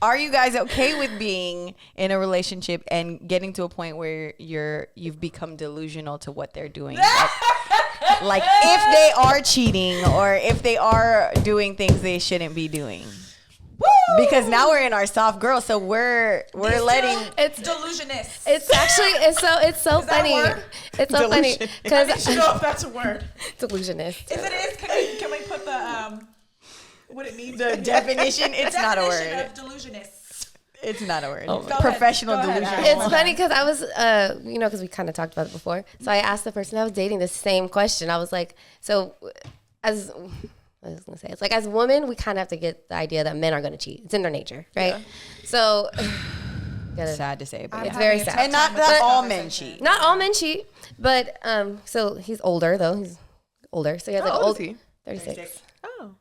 Are you guys okay with being in a relationship and getting to a point where you've become delusional to what they're doing? Like if they are cheating or if they are doing things they shouldn't be doing. Woo! Because now we're in our soft girl, so we're letting It's delusionist. It's actually it's so Is that a funny. word? It's so funny I because need to know if that's a word. delusionist. If it is, can we put the what it means? the definition. It's not a word. Of delusionist. It's not a word. Go ahead. Professional Go ahead, delusion. It's funny because I was, because we kind of talked about it before. So I asked the person I was dating the same question. I was like, so as I was gonna say, it's like as women, we kind of have to get the idea that men are gonna cheat. It's in their nature, right? Yeah. So Sad to say, but it's very sad. And not all men cheat. Not all men cheat, but so he's older though. He's older, so he has like How old is he? 36. Oh.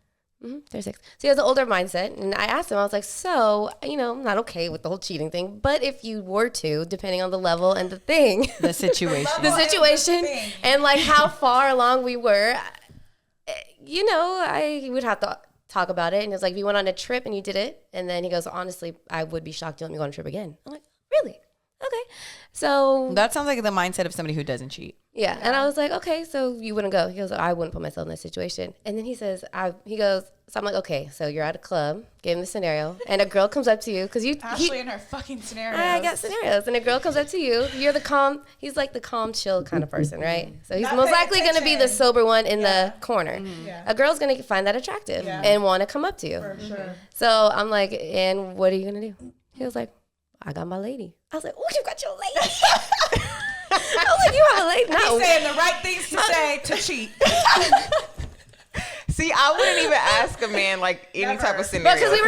36. So he has an older mindset. And I asked him, I was like, so, I'm not okay with the whole cheating thing. But if you were to, depending on the level and the thing, The situation. and like how far along we were, I would have to talk about it. And it's like, if you went on a trip and you did it. And then he goes, honestly, I would be shocked to let me go on a trip again. I'm like, really? Okay. So That sounds like the mindset of somebody who doesn't cheat. yeah. And I was like, okay, so you wouldn't go. He goes, I wouldn't put myself in that situation. And then he says, so I'm like, okay, so you're at a club, gave him the scenario, and a girl comes up to you, because Ashley and her fucking scenarios. I got scenarios, and a girl comes up to you, you're he's like the calm, chill kind of person, right? So he's Not most paying likely going to be the attention. sober one in the corner. Yeah. A girl's going to find that attractive and want to come up to you. For sure. So I'm like, and what are you going to do? He was like, I got my lady. I was like, oh, you got your lady. I was like, you have a lady? No. He's saying the right things to say to cheat. See, I wouldn't even ask a man like any Never. type of scenario. Because we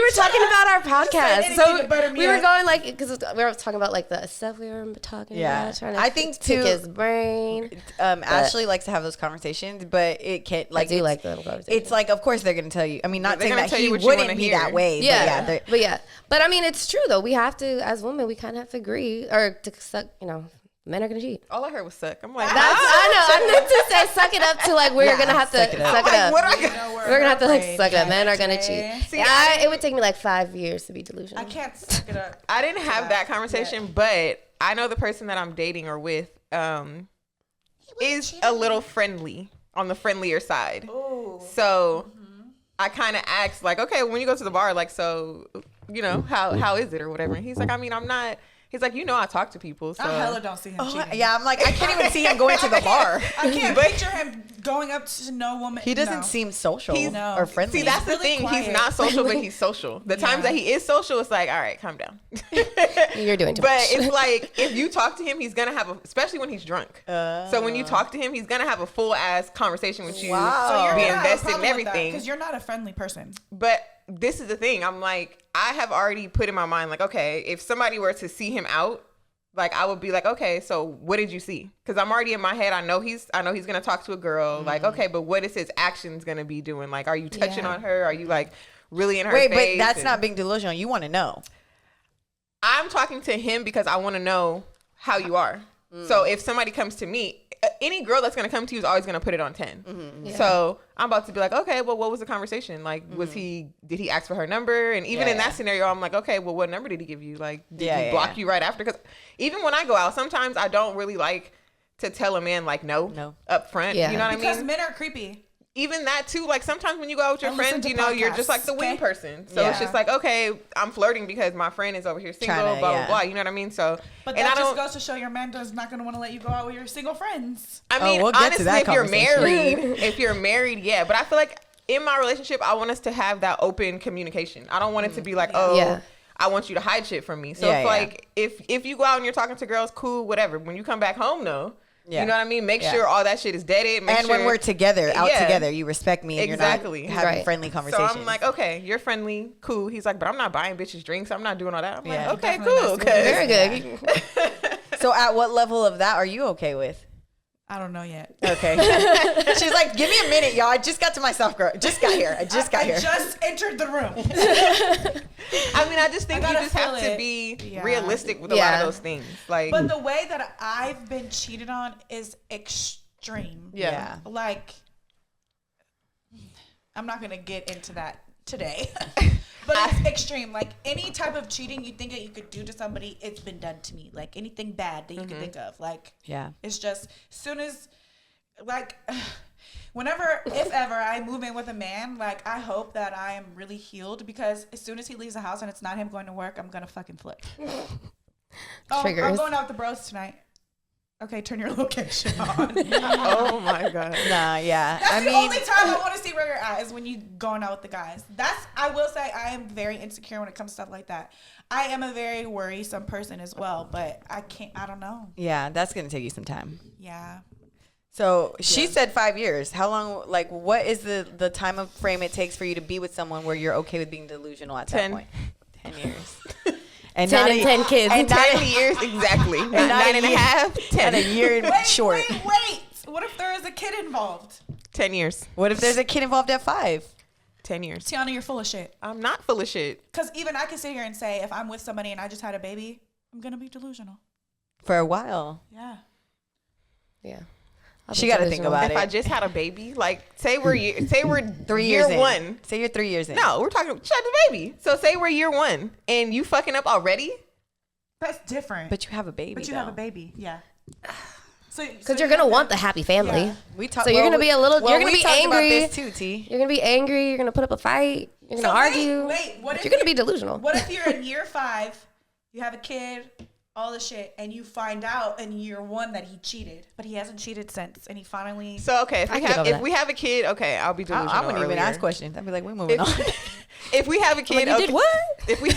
were talking about our podcast. anything So to butter me we were up. going like, because we were talking about like the stuff we were talking about. Trying to I think pick too, his brain. Ashley likes to have those conversations, but it can't like I do it's- like them conversations. It's like, of course they're gonna tell you. I mean, not They're saying gonna that tell he you what you wouldn't wanna be hear. that way. Yeah, but yeah, but I mean, it's true though. We have to, as women, we kind of have to agree or to suck. Men are gonna cheat. All I heard was suck. I'm like, That's I know. I meant to say suck it up to like we're gonna have to suck it up. what I got? We're gonna have to like suck it up. Men are gonna cheat. See, It would take me like 5 years to be delusional. I can't suck it up. I didn't have that conversation, but I know the person that I'm dating or with is a little friendly, on the friendlier side. Ooh. So I kind of asked like, okay, when you go to the bar, like, so, how is it or whatever? And he's like, I mean, I'm not. He's like, I talk to people. So I hella don't see him cheating. yeah. I'm like, I can't even see him going to the bar. I can't picture him going up to no woman. He doesn't no. seem social No. or friendly. See, that's the really thing. quiet. He's not social, but he's social. The times that he is social, it's like, all right, calm down. You're doing too But much. it's like, if you talk to him, he's gonna have especially when he's drunk. So when you talk to him, he's gonna have a full ass conversation with you. Wow. So you're Be gonna have a invested in problem with that, everything. because you're not a friendly person. But this is the thing. I'm like, I have already put in my mind, like, okay, if somebody were to see him out, like, I would be like, okay, so what did you see? Because I'm already in my head. I know he's gonna talk to a girl. Like, okay, but what is his actions gonna be doing? Like, are you touching on her? Are you like really in her Wait, face? but that's not being delusional. You want to know. I'm talking to him because I want to know how you are. So if somebody comes to me, any girl that's gonna come to you is always gonna put it on 10. Mm-hmm. Yeah. So I'm about to be like, okay, well, what was the conversation? Like, did he ask for her number? And even in that scenario, I'm like, okay, well, what number did he give you? Like, did he block you right after? Because even when I go out, sometimes I don't really like to tell a man like no up front. Yeah. You know what I mean? Because men are creepy. Even that too, like sometimes when you go out with your friends, you know, you're just like the wing podcasts, person. So it's just like, okay, I'm flirting because my friend is over here single, Tryna, blah, blah, blah. You know what I mean? So, But and that I just don't, goes to show your man is not going to want to let you go out with your single friends. I mean, we'll get to honestly, that if you're married, yeah. But I feel like in my relationship, I want us to have that open communication. I don't want it to be like, I want you to hide shit from me. So it's like, if you go out and you're talking to girls, cool, whatever. When you come back home, though, you know what I mean? Make sure all that shit is deaded. And when we're together, out together, you respect me and you're not having friendly conversations. So I'm like, okay, you're friendly, cool. He's like, but I'm not buying bitches drinks. I'm not doing all that. I'm like, okay, cool. Very good. So at what level of that are you okay with? I don't know yet. Okay. She's like, give me a minute, y'all. I just got to myself, girl. Just got here. I just entered the room. I mean, I just think you just have to be realistic with a lot of those things. Like, but the way that I've been cheated on is extreme. Yeah. Like, I'm not gonna get into that today. But it's extreme. Like, any type of cheating you think that you could do to somebody, it's been done to me. Like, anything bad that you can think of. Like, it's just, soon as, like, whenever, if ever, I move in with a man, like, I hope that I am really healed, because as soon as he leaves the house and it's not him going to work, I'm gonna fucking flip. Triggers. I'm going out with the bros tonight. Okay, turn your location on. oh my God. Nah, yeah. That's the only time I want to see where you're at is when you going out with the guys. I will say, I am very insecure when it comes to stuff like that. I am a very worrisome person as well, but I don't know. Yeah, that's going to take you some time. Yeah. So she said 5 years. How long, like, what is the time of frame it takes for you to be with someone where you're okay with being delusional at that point? 10 years. And 10 and 10 kids. And 10 years, exactly. And 9.5, 10. And a year short. Wait. What if there is a kid involved? 10 years. What if there's a kid involved at 5? 10 years. Tiana, you're full of shit. I'm not full of shit. Because even I can sit here and say, if I'm with somebody and I just had a baby, I'm going to be delusional. For a while. Yeah. Yeah. She got to think about it. If I just had a baby, like, say we're 3 year years one. in. Say you're 3 years in. No, we're talking shut the baby. So say we're year one and you fucking up already. That's different. But you have a baby. But you have a baby. Yeah. Because you're gonna want the happy family. Yeah. You're gonna be a little. You're gonna be talked angry. About this too, T. You're gonna be angry. You're gonna put up a fight. You're gonna argue. What if you're gonna be delusional? What if you're in year 5, you have a kid, all the shit, and you find out in year 1 that he cheated, but he hasn't cheated since, and he finally. So okay, if we have a kid, okay, I'll be delusional. I wouldn't even earlier. ask questions. I'd be like, we're moving on. If we have a kid, you did what? If we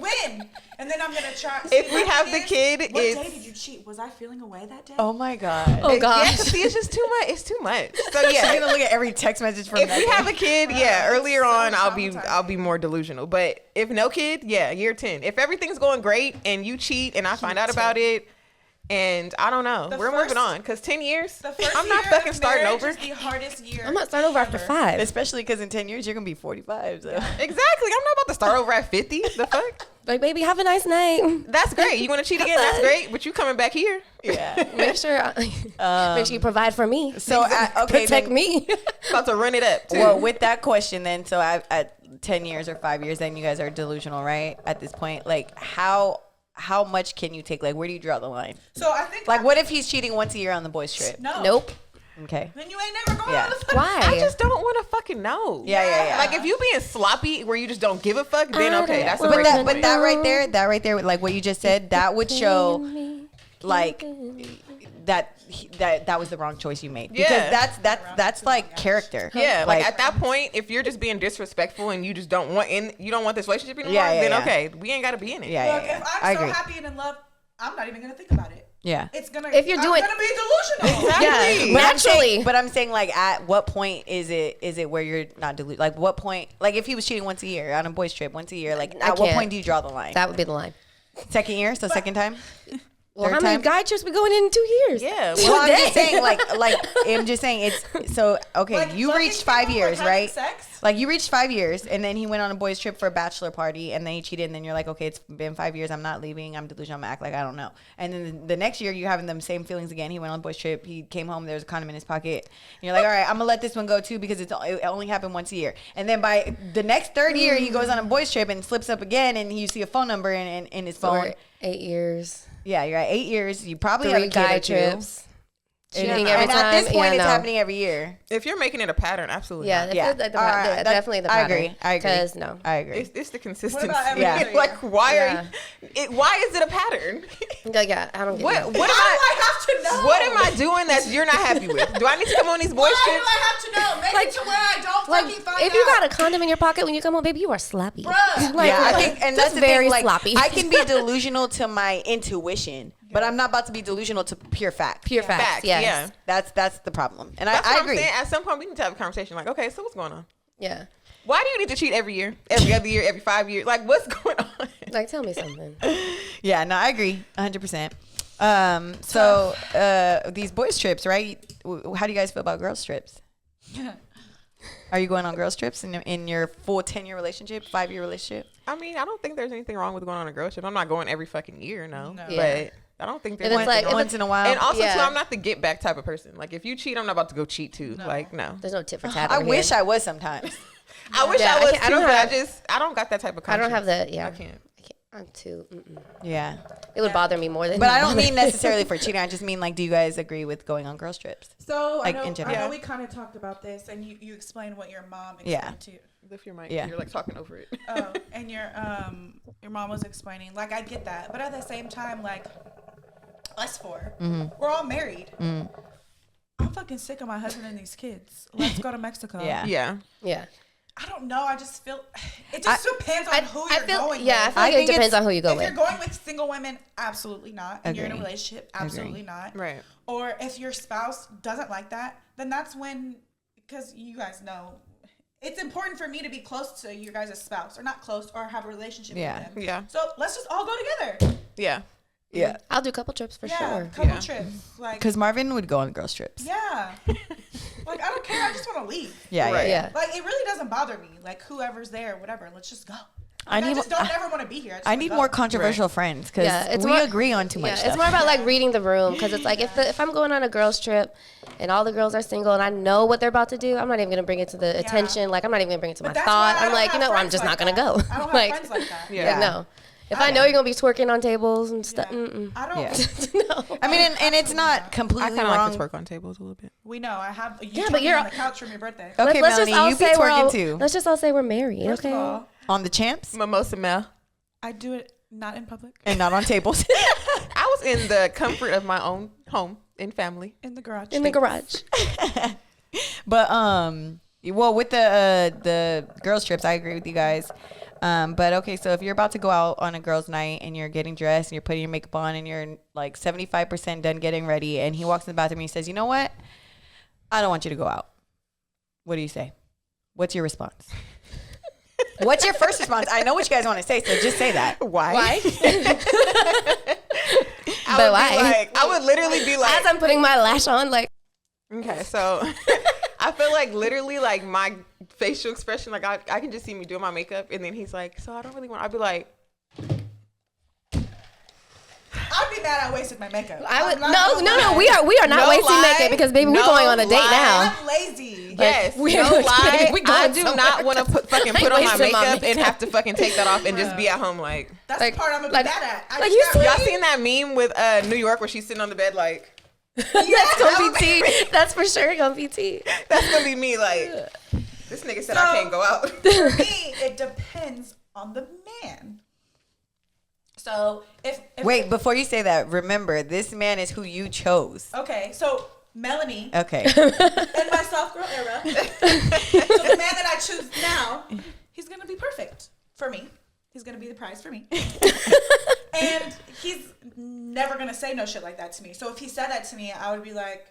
when? And then I'm gonna try. If we have the kid, what day did you cheat? Was I feeling away that day? Oh my God. Oh gosh. Yeah, see, it's just too much. It's too much. So She's yeah, gonna look at every text message from if that we day. have a kid, earlier so on, I'll traumatizing. be more delusional. But if no kid, year 10. If everything's going great and you cheat and I find out about it, and I don't know, we're moving on because 10 years, The first I'm not year fucking of starting marriage over. is the hardest year. I'm not starting over after 5. Especially because in 10 years, you're going to be 45. So. Exactly. I'm not about to start over at 50. The fuck? Like, baby, have a nice night. That's great. You want to cheat again? That's great. But you coming back here? Yeah. Make sure you provide for me. So, okay. Protect then, me. About to run it up, too. Well, with that question then, so at 10 years or 5 years, then you guys are delusional, right? At this point, like, how much can you take? Like, where do you draw the line? So I think. Like, what if he's cheating once a year on the boys' trip? No. Nope. Okay. Then you ain't never going Yeah. on the fucking. Why? I just don't want to fucking know. Yeah. Like, if you being sloppy where you just don't give a fuck, then okay, that's a But But breaking that point. right there, like what you just said, that would show, like, that was the wrong choice you made. Because Yeah. that's like character. Yeah, like at that point, if you're just being disrespectful and you just don't want this relationship anymore, then okay, we ain't gotta be in it. Yeah, Look, yeah, if I I'm so agree. happy and in love, I'm not even gonna think about it. Yeah. It's gonna. If you're doing- I'm gonna be delusional. Exactly. Yeah, naturally. But I'm saying, like, at what point is it where you're not deluded? Like, what point? Like, if he was cheating once a year on a boys' trip, once a year, like, I at what can't. point do you draw the line? That would be the line. Second year, so second time. Well, Third how many time? guy trips we going in 2 years? Yeah. Well, I'm Today. just saying, I'm just saying it's so okay. Like, You fucking reached 5 people, years, like, having right? sex? Like you reached 5 years, and then he went on a boys' trip for a bachelor party, and then he cheated, and then you're like, okay, it's been 5 years. I'm not leaving. I'm delusional. I'm gonna act like I don't know. And then the next year, you're having them same feelings again. He went on a boys' trip. He came home. There's a condom in his pocket. And you're like, all right, I'm gonna let this one go too because it only happened once a year. And then by the next third year, he goes on a boys' trip and slips up again, and you see a phone number in his phone. For 8 years. Yeah, you're at 8 years. You probably 3 have a kid guy or two. trips. And, Cheating every and time. at this point, it's no. happening every year. If you're making it a pattern, absolutely. Yeah, not. Yeah. like the All right, yeah, that- definitely the I pattern. agree. I agree. Because no. I agree. It's the consistency. about every Yeah. other year? Like why Yeah. why is it a pattern? Like, yeah, I don't get What it. what am How do I I have to know? what am I doing that you're not happy with? Do I need to come on these boys Why do trips? I have to know? Make Like- it to where I don't Like, fucking find if you out. got a condom in your pocket when you come home, baby, you are sloppy. Bruh. Like, Yeah, I think, and that's just the very thing. Like, sloppy. I can be delusional to my intuition, but I'm not about to be delusional to pure fact. Pure facts. Facts, Yes. yeah. That's the problem, and That's I what agree. I'm saying. At some point we need to have a conversation like, okay, so what's going on? Yeah. Why do you need to cheat every year? Every other year, every 5 years? Like what's going on? Like, tell me something. Yeah, no, I agree, 100%. So these boys trips, right? How do you guys feel about girls trips? Are you going on girls trips in your full 10-year relationship, 5-year relationship? I mean, I don't think there's anything wrong with going on a girl trip. I'm not going every fucking year, no. Yeah. But I don't think there's If it's anything like- wrong. Once in a while. And also, Yeah. too, I'm not the get back type of person. Like, if you cheat, I'm not about to go cheat too. Like, no. There's no tit for tat. I over wish here. I was sometimes. I wish Yeah, I I was can't- too, I don't but have- I don't got that type of I don't have conscience. the, yeah. I can't. I'm too, Yeah, it would bother me more than. but I don't mean necessarily for cheating. I just mean like, do you guys agree with going on girls trips? So Like, I know, in general. I know we kind of talked about this, and you explained what your mom explained Yeah. to you. Lift your mic. Yeah. You're like talking over it. Oh, and your mom was explaining. Like, I get that, but at the same time, like, us four, we're all married. I'm fucking sick of my husband and these kids. Let's go to Mexico. Yeah. Yeah. Yeah. I don't know. I just feel it just depends on who you're going Yeah, I with. feel like think it depends it's- on who you go If with. you're going with single women, absolutely not. And you're in a Agree. relationship, absolutely not. Right. Or if your spouse doesn't like that, then that's when, because you guys know, it's important for me to be close to your guys' spouse, or not close, or have a relationship Yeah. with them. Yeah. So let's just all go together. Yeah. Yeah, I'll do a couple trips for Yeah, sure. couple Yeah. trips. Like, because Marvin would go on girls trips. yeah. Like, I don't care. I just want to leave. Yeah, Right. yeah. Yeah. Like, it really doesn't bother me. Like, whoever's there, whatever. Let's just go. I Like, need- just don't ever want to be here. I need more controversial friends because Yeah, it's we more- agree on too much Yeah, stuff. it's more about like reading the room because it's like if I'm going on a girls trip and all the girls are single and I know what they're about to do, I'm not even gonna bring it to the attention. Like I'm not even gonna bring it to my But that's thought. why I I'm don't like, have I'm friends just like not gonna that. go. I don't have like, friends like that. Yeah. like, no. If I know you're gonna be twerking on tables and stuff, Yeah. I don't. Yeah. no. I mean, and it's not I completely kind of wrong. like to twerk on tables a little bit. We know. I have. You Yeah, took but me you're- on the couch from your birthday. Okay, let's Melanie, just all you be say we're twerking all, too. Let's just all say we're married, First okay? of all, On the champs Mimosa Mel. I do it not in public. and not on tables. I was in the comfort of my own home and family. In the garage. In the garage. But well, with the girls trips, I agree with you guys. But okay, so if you're about to go out on a girls' night and you're getting dressed and you're putting your makeup on and you're like 75% done getting ready, and he walks in the bathroom and he says, "You know what? I don't want you to go out." What do you say? What's your response? What's your first response? I know what you guys want to say, so just say that. Why? Why? I But would why? be like, I would literally be like, As I'm putting my lash on, like, okay, so I feel like literally like my facial expression, like I can just see me doing my makeup, and then he's like, so I don't really want. I'd be like, I'd be mad I wasted my makeup. I would I'm not gonna no. lie. We are not No wasting lie. makeup because baby, we're No going on a date lie. now. I'm lazy. yes, we- no lie. we I going do somewhere. not want to put I on my ain't wasting my makeup and makeup. have to fucking take that off and just be at home like. That's Like- the part I'm gonna be like- mad at. I like just you got see- Y'all ready. seen that meme with New York where she's sitting on the bed like, That's gonna be tea. That's for sure gonna be tea. that's gonna be me like, this nigga said So- I can't go out. For me, it depends on the man. So if Wait, before you say that, remember this man is who you chose. okay, so Melanie Okay. in my soft girl era, so the man that I choose now, he's gonna be perfect for me. He's gonna be the prize for me, and he's never gonna say no shit like that to me. So if he said that to me, I would be like,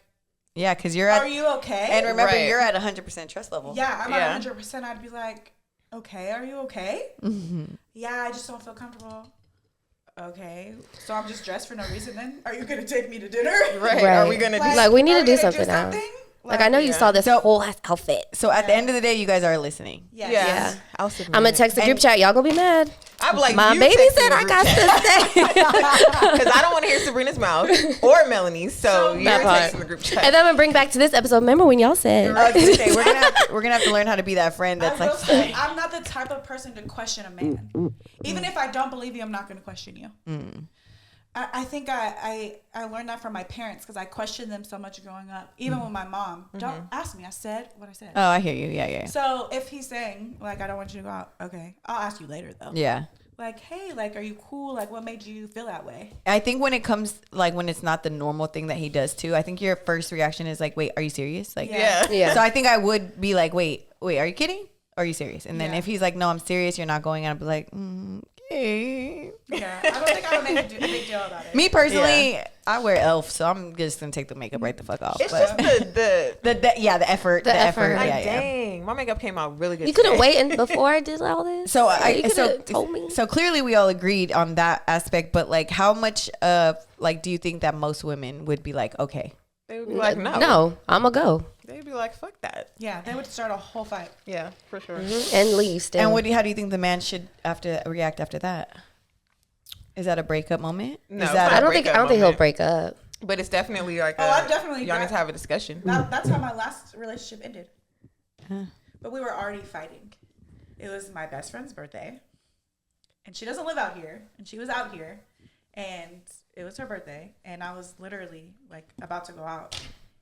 Yeah, because you're "Are at, you okay?" and remember Right. you're at 100% trust level. Yeah, I'm Yeah. at 100%. I'd be like, "Okay, are you okay?" Yeah, I just don't feel comfortable. okay, so I'm just dressed for no reason then? Are you going to take me to dinner? Right. Are we gonna like we need are to do we gonna something now? Like I know you yeah. saw this So- whole ass outfit. So at the end of the day, you guys are listening. Yes. Yeah. I'll submit. I'm gonna text the group And- chat. Y'all gonna be mad. I'm like, My you baby text said in the I group got chat. to stay. Because I don't want to hear Sabrina's mouth or Melanie's. So you're That part. texting the group chat. And then I'm gonna bring back to this episode. Remember when y'all said? I was gonna say, we're gonna have to learn how to be that friend that's I will like, say, I'm not the type of person to question a man. Even if I don't believe you, I'm not going to question you. I think I learned that from my parents because I questioned them so much growing up. Even with my mom. Don't ask me. I said what I said. oh, I hear you. Yeah. So if he's saying, like, I don't want you to go out, okay, I'll ask you later, though. Yeah. Like, hey, like, are you cool? Like, what made you feel that way? I think when it comes, like, when it's not the normal thing that he does too, I think your first reaction is like, wait, are you serious? Like, Yeah. Yeah. So I think I would be like, wait, are you kidding? Or are you serious? And then Yeah. if he's like, no, I'm serious, you're not going out, I'd be like, okay. Yeah. I don't think I would make a big deal about it. Me personally, I wear Elf, so I'm just gonna take the makeup right the fuck off. It's But just the the effort, the effort. effort. Yeah, like, yeah. dang, my makeup came out really good. You couldn't today. wait and before I did all this. So you could've told me. so clearly we all agreed on that aspect, but like, how much like do you think that most women would be like, okay? They would be like, no. No, I'ma go They'd be like, fuck that. Yeah, they would start a whole fight. Yeah, for sure. and leave. Still. And how do you think the man should react after that? Is that a breakup moment? No, Is it's that not I a don't think breakup he'll moment. break up. But it's definitely like, I definitely y'all need got- to have a discussion. That's how my last relationship ended. But we were already fighting. It was my best friend's birthday. And she doesn't live out here. And she was out here. And it was her birthday. And I was literally like about to go out.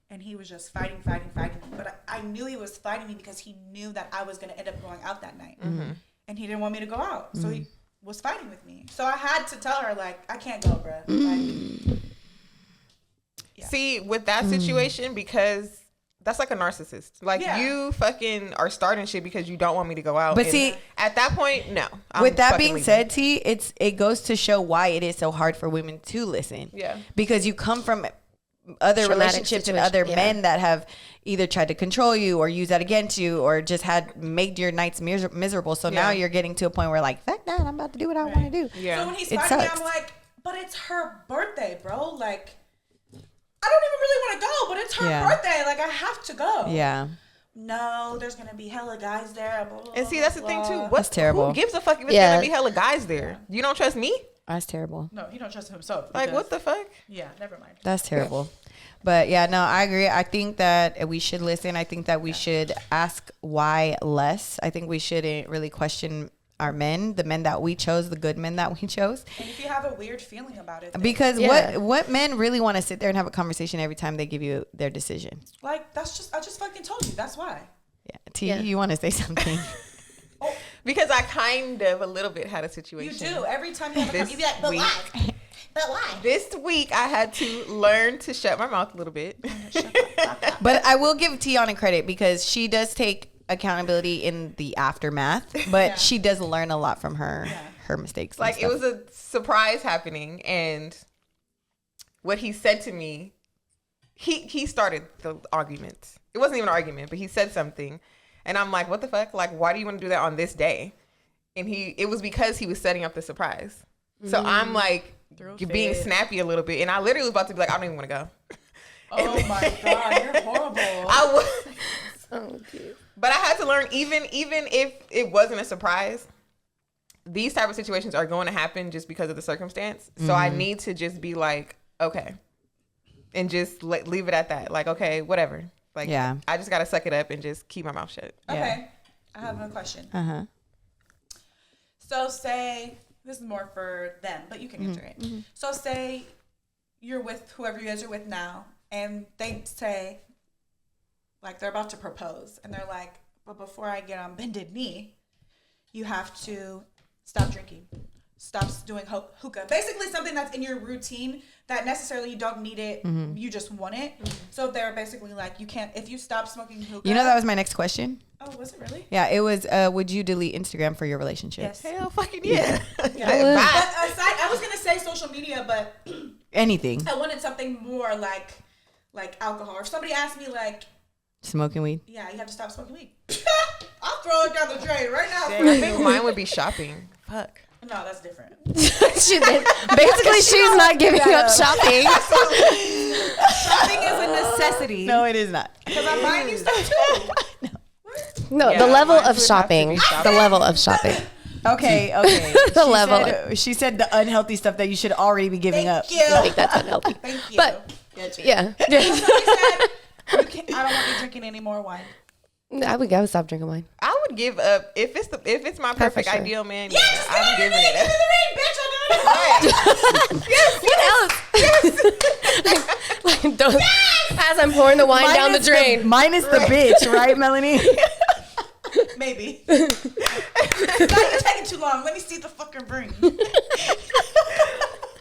And he was just fighting. But I knew he was fighting me because he knew that I was going to end up going out that night. And he didn't want me to go out. So he was fighting with me. So I had to tell her, like, I can't go, bruh. Like, yeah. See, with that situation, because that's like a narcissist. Like, Yeah. you fucking are starting shit because you don't want me to go out. But And see, at that point, no. I'm with that fucking being leaving. said, T, it goes to show why it is so hard for women to listen. Yeah. Because you come from other Traumatic relationships and situation, other yeah. men that have either tried to control you or use that against you or just had made your nights miserable. So now Yeah. you're getting to a point where like, fuck that, I'm about to do what I want to do. Yeah. So when he's It fighting me, sucks. I'm like, but it's her birthday, bro. Like, I don't even really want to go, but it's her Yeah. birthday. Like, I have to go. Yeah. No, there's gonna be hella guys there. Blah, blah, And see, that's the thing, too. blah. What's terrible. Who gives a fuck if it's Yeah. going to be hella guys there? You don't trust me? That's terrible. No, he don't trust himself. Like, because- what the fuck? Yeah, never mind. That's terrible. But yeah, no, I agree. I think that we should listen. I think that we should ask why less. I think we shouldn't really question our men, the men that we chose, the good men that we chose. And if you have a weird feeling about it, then, Because Yeah. what men really want to sit there and have a conversation every time they give you their decision? like, I just fucking told you. That's why. Yeah. T, Yeah. you want to say something? Because I kind of a little bit had a You situation. do. Every time you have a This conversation, you be like, but week. why? But why? This week, I had to learn to shut my mouth a little bit. But I will give Tiana credit because she does take accountability in the aftermath, but Yeah. she does learn a lot from her mistakes. and Like, it stuff. was a surprise happening, and what he said to me, he started the argument. It wasn't even an argument, but he said something, and I'm like, what the fuck? Like, why do you want to do that on this day? And it was because he was setting up the surprise. So I'm like, you're being snappy a little bit, and I literally was about to be like, I don't even want to go. Oh my God, you're horrible. I was, Oh, cute. but I had to learn, even if it wasn't a surprise, these type of situations are going to happen just because of the circumstance. So I need to just be like, okay, and just leave it at that. Like, okay, whatever. Like, Yeah. I just gotta suck it up and just keep my mouth shut. Okay, I have a question. Uh-huh. So say, this is more for them, but you can answer it. So say you're with whoever you guys are with now, and they say, like, they're about to propose, and they're like, but before I get on bended knee, you have to stop drinking, stop doing hookah. Basically something that's in your routine that necessarily you don't need it, you just want it. So they're basically like, you can't, if you stop smoking hookah. You know, that was my next question. Oh, was it really? Yeah, it was, would you delete Instagram for your relationship? Yes. Hell fucking yeah. But Bye. aside, I was going to say social media, but Anything. I wanted something more like alcohol. Or if somebody asked me like, Smoking weed. yeah, you have to stop smoking weed. I'll throw it down the drain right now. Dang, I think mine would be shopping. Fuck. No, that's different. Basically, she's not giving up shopping. Shopping is a necessity. No, it is not. Because I'm buying you stuff too. No, Yeah, the level mine of would have to shopping. be The shopping. level of shopping. Okay. The level. She said the unhealthy stuff that you should already be giving up. Thank you. I think that's unhealthy. Thank you. But yeah, Somebody said, I don't want you drinking any more wine. I would stop drinking wine. I would give up if it's my perfect sure. ideal man. Yeah, Yeah, just I'm giving it up. What else? Like, don't, as I'm pouring the wine down the drain. Minus the bitch, right, Melanie? Maybe. You're taking too long. Let me see the fucking ring.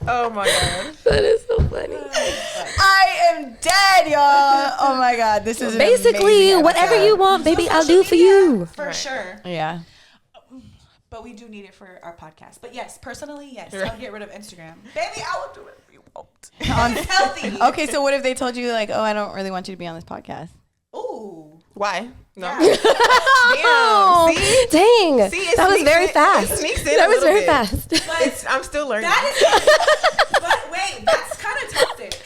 Oh my god. That is so funny. I am dead, y'all. Oh my god, this is an Basically, amazing whatever episode. you want, baby, I'll Social do for media, you. For Right. sure. Yeah. But we do need it for our podcast. But yes, personally, yes. Right. I'll get rid of Instagram. Baby, I will do it if you want. On- It's healthy. Okay, so what if they told you like, oh, I don't really want you to be on this podcast? Ooh. Why? No. Yeah. Oh, Damn. See? dang. See, it That was sneaks very in- it fast. sneaks in That a was little very bit. fast. But I'm still learning. that is. But wait, that's kind of toxic.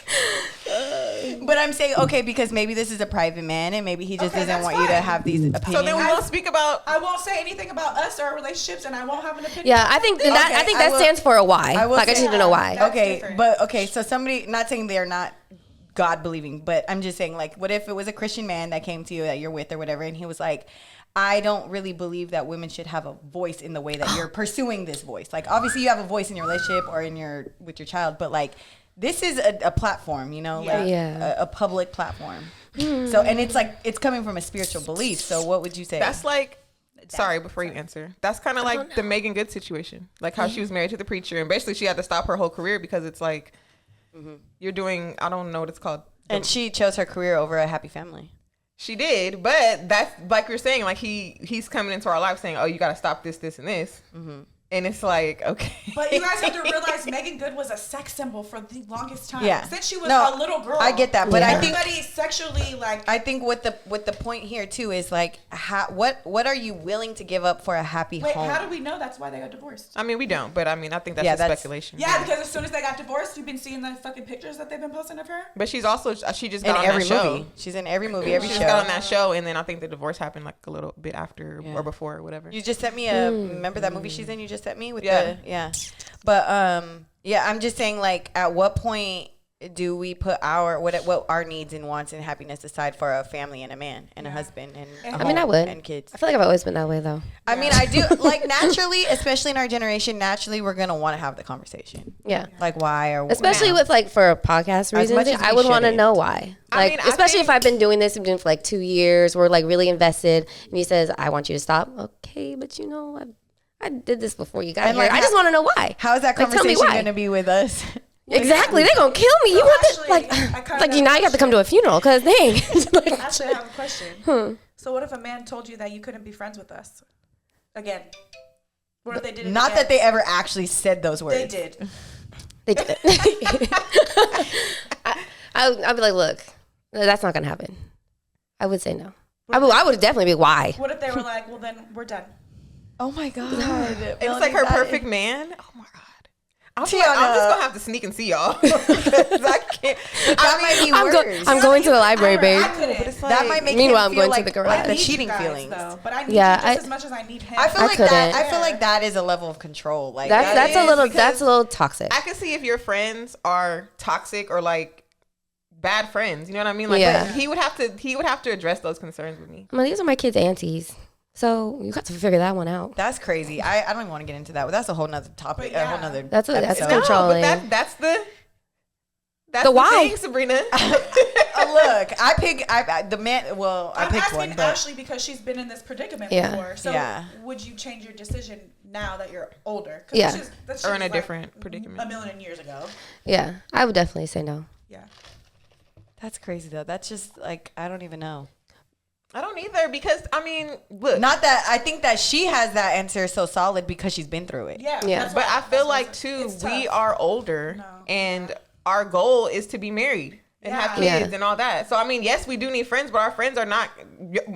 But I'm saying, okay, because maybe this is a private man and maybe he just Okay, doesn't that's want you to fine. have these opinions. so then we won't speak about. I won't say anything about us or our relationships, and I won't have an opinion. Yeah, I think that Okay, I think I that will- stands for a why. I will Like I just say- need to know why. That's Okay, different. but okay, so somebody, not saying they're not God believing, but I'm just saying, like, what if it was a Christian man that came to you that you're with or whatever, and he was like, I don't really believe that women should have a voice in the way that you're pursuing this voice. Like, obviously you have a voice in your relationship or in your with your child, but like, this is a platform, you know, like Yeah. a public platform. So, and it's like it's coming from a spiritual belief. So, what would you say? That's like. Sorry, before you answer, that's kind of like the Megan Good situation, like how she was married to the preacher, and basically she had to stop her whole career because it's like you're doing. I don't know what it's called. And she chose her career over a happy family. She did, but that's like you're saying, like he's coming into our life saying, "Oh, you got to stop this, this, and this," and it's like, okay. But you guys have to realize Megan Good was a sex symbol for the longest time. Yeah. Since she was No, a little girl. I get that, but I think everybody sexually like. I think what the point here too is like what are you willing to give up for a happy Wait, home? how do we know that's why they got divorced? I mean, we don't, but I mean, I think that's Yeah, just that's- speculation. Yeah, because as soon as they got divorced, you've been seeing the fucking pictures that they've been posting of her. But she just in got on every that show. movie, she's in every movie, every She show. just got on that show, and then I think the divorce happened like a little bit after Yeah. or before or whatever. You just sent me a remember that movie she's in? You just sent me with Yeah. But yeah, I'm just saying like at what point do we put what our needs and wants and happiness aside for a family and a man and a husband and a I mean, I home would. and kids? I feel like I've always been that way though. I mean, I do like naturally, especially in our generation. Naturally, we're gonna want to have the conversation, Yeah. like why or Especially with like for a podcast much reasons, as I we would want to shouldn't. know why. I Like, mean, I especially if think- I've been doing this, I've been doing it for like 2 years. We're like really invested, and he says, "I want you to stop." Okay, but you know, I did this before you got And, here. like, I just want to know why. How's that Like, tell me conversation why. gonna be with us? Exactly, they're gonna kill me. You want this? actually, Like, I kinda like you got now you have to come to a funeral because dang. Like, Actually, I have a question. So what if a man told you that you couldn't be friends with us? Again. What if they did it Not again? that they ever actually said those words. They did. they did it. I'd be like, look, that's not gonna happen. I would say no. I would definitely be why. What if they were like, well, then we're done? Oh my god! It's like her perfect man. Oh my god. I'm just Tiana. gonna have to sneak and see y'all. 'Cause I can't. That might be worse. I'm going to the library, babe. I couldn't. But it's like, That might make Meanwhile, him I'm feel going to like, the garage. like I the need you cheating guys, feelings. though, but I need Yeah, you just as much as I need him. I feel I like that. couldn't. I feel like that is a level of control. Like That's is a little because toxic. I can see if your friends are toxic or like bad friends. You know what I mean? Like, Yeah. but he would have to address those concerns with me. I mean, these are my kids' aunties, so you got to figure that one out. that's crazy. I don't even want to get into that. But that's a whole nother topic. But A whole yeah. nother. That's episode. controlling. but that's the The why. thing, Sabrina. Look, the man. Well, I I'm picked asking one, but Ashley because she's been in this predicament Yeah. before. So Yeah. would you change your decision now that you're older? 'Cause Yeah. that shit Or in was a different predicament. A million years ago. Yeah, I would definitely say no. Yeah. that's crazy though. That's just like I don't even know. I don't either because I mean, look. Not that I think that she has that answer so solid because she's been through it. Yeah. Yeah. that's But why- I feel that's why like too, it's we tough. are older, No. and our goal is to be married and have Yeah. kids Yeah. and all that. So I mean, yes, we do need friends, but our friends are not.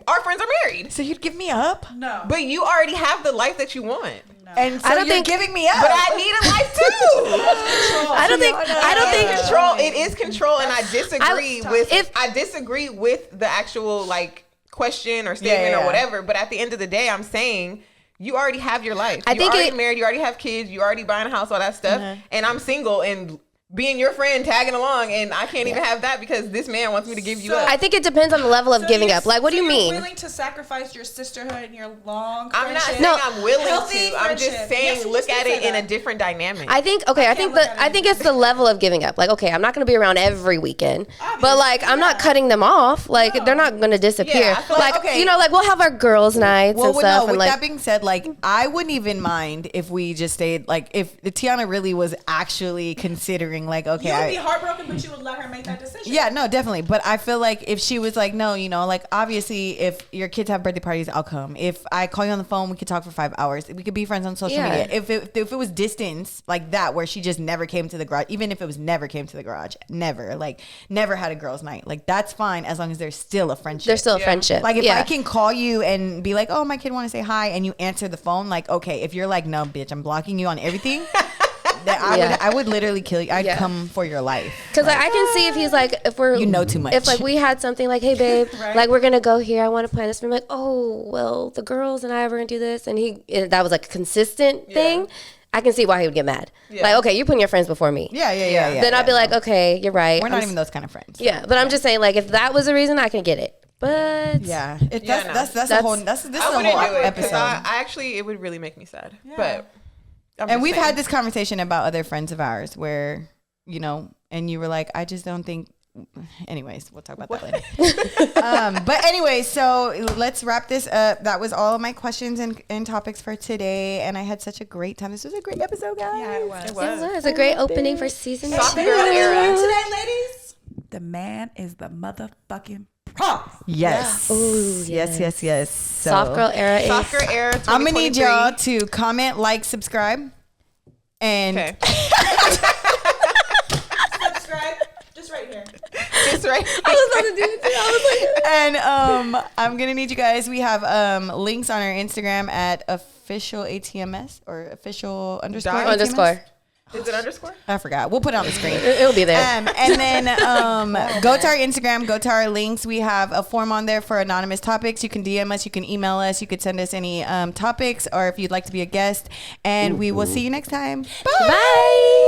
Our friends are married. So you'd give me up? No. But you already have the life that you want. no. And so I don't you're think- giving me up. But I need a life too. I don't think Control. It is control, and I disagree if- I disagree with the actual like question or statement Yeah. or whatever. But at the end of the day, I'm saying you already have your life. I You're think already married. You already have kids. You already buying a house. All that stuff. And I'm single and being your friend, tagging along, and I can't even have that because this man wants me to give you up. I think it depends on the level of giving up. Like, what do you mean? Willing to sacrifice your sisterhood and your long I'm not friendship? saying I'm willing Healthy to. I'm just friendship. saying Yes, you look just at did it say in a that. different dynamic. I think it's the level of giving up. Like, okay, I'm not going to be around every weekend, but like I'm not cutting them off. Like they're not going to disappear. Yeah, I feel like okay. like we'll have our girls' nights and stuff. With and like, that being said, like I wouldn't even mind if we just stayed. Like if Tiana really was actually considering, like, okay, You would be heartbroken, but you would let her make that decision. yeah, no, definitely. But I feel like if she was like, no, like obviously, if your kids have birthday parties, I'll come. If I call you on the phone, we could talk for 5 hours. We could be friends on social Yeah. media. If it was distance like that, where she just never came to the garage, even if it was never came to the garage, never had a girls' night, like that's fine as long as there's still a friendship. there's still a friendship. Like if yeah. I can call you and be like, oh, my kid want to say hi, and you answer the phone, like, okay. If you're like, no, bitch, I'm blocking you on everything, that I would literally kill you. I'd come for your life. Because like, I can see if he's like, if we're, You know too much. If like we had something like, hey babe, Right. like we're gonna go here, I want to plan this. I'm like, oh well, the girls and I are gonna do this, and that was like a consistent thing. I can see why he would get mad. Yeah. Like, okay, you're putting your friends before me. Yeah. Then I'd be like, okay, you're right. we're not I'm even those kind of friends. Yeah, but I'm just saying, like, if that was the reason, I can get it. But Yeah, no. that's a whole. This is a I whole wouldn't do it because episode. I actually it would really make me sad. But I'm And just we've saying. had this conversation about other friends of ours where, and you were like, I just don't think. Anyways, we'll talk about that later. But anyway, so let's wrap this up. That was all of my questions and topics for today. And I had such a great time. This was a great episode, guys. Yeah, it was. It was. it was a great opening for season Soft 2. girl era. Today, ladies, the man is the motherfucking prize. Yes. Ooh, yes. So, Soft girl era is. Soccer era. I'm gonna need 2023. y'all to comment, like, subscribe, and Okay. Subscribe, just right here. Just right. I was about to do it too. I was like, and I'm gonna need you guys. We have links on our Instagram at official ATMS or official underscore Dot ATMS. underscore. Is it underscore? I forgot. We'll put it on the screen. It'll be there. And then go to our Instagram, go to our links. We have a form on there for anonymous topics. You can DM us, you can email us, you could send us any topics, or if you'd like to be a guest. And we will see you next time. Bye. Bye.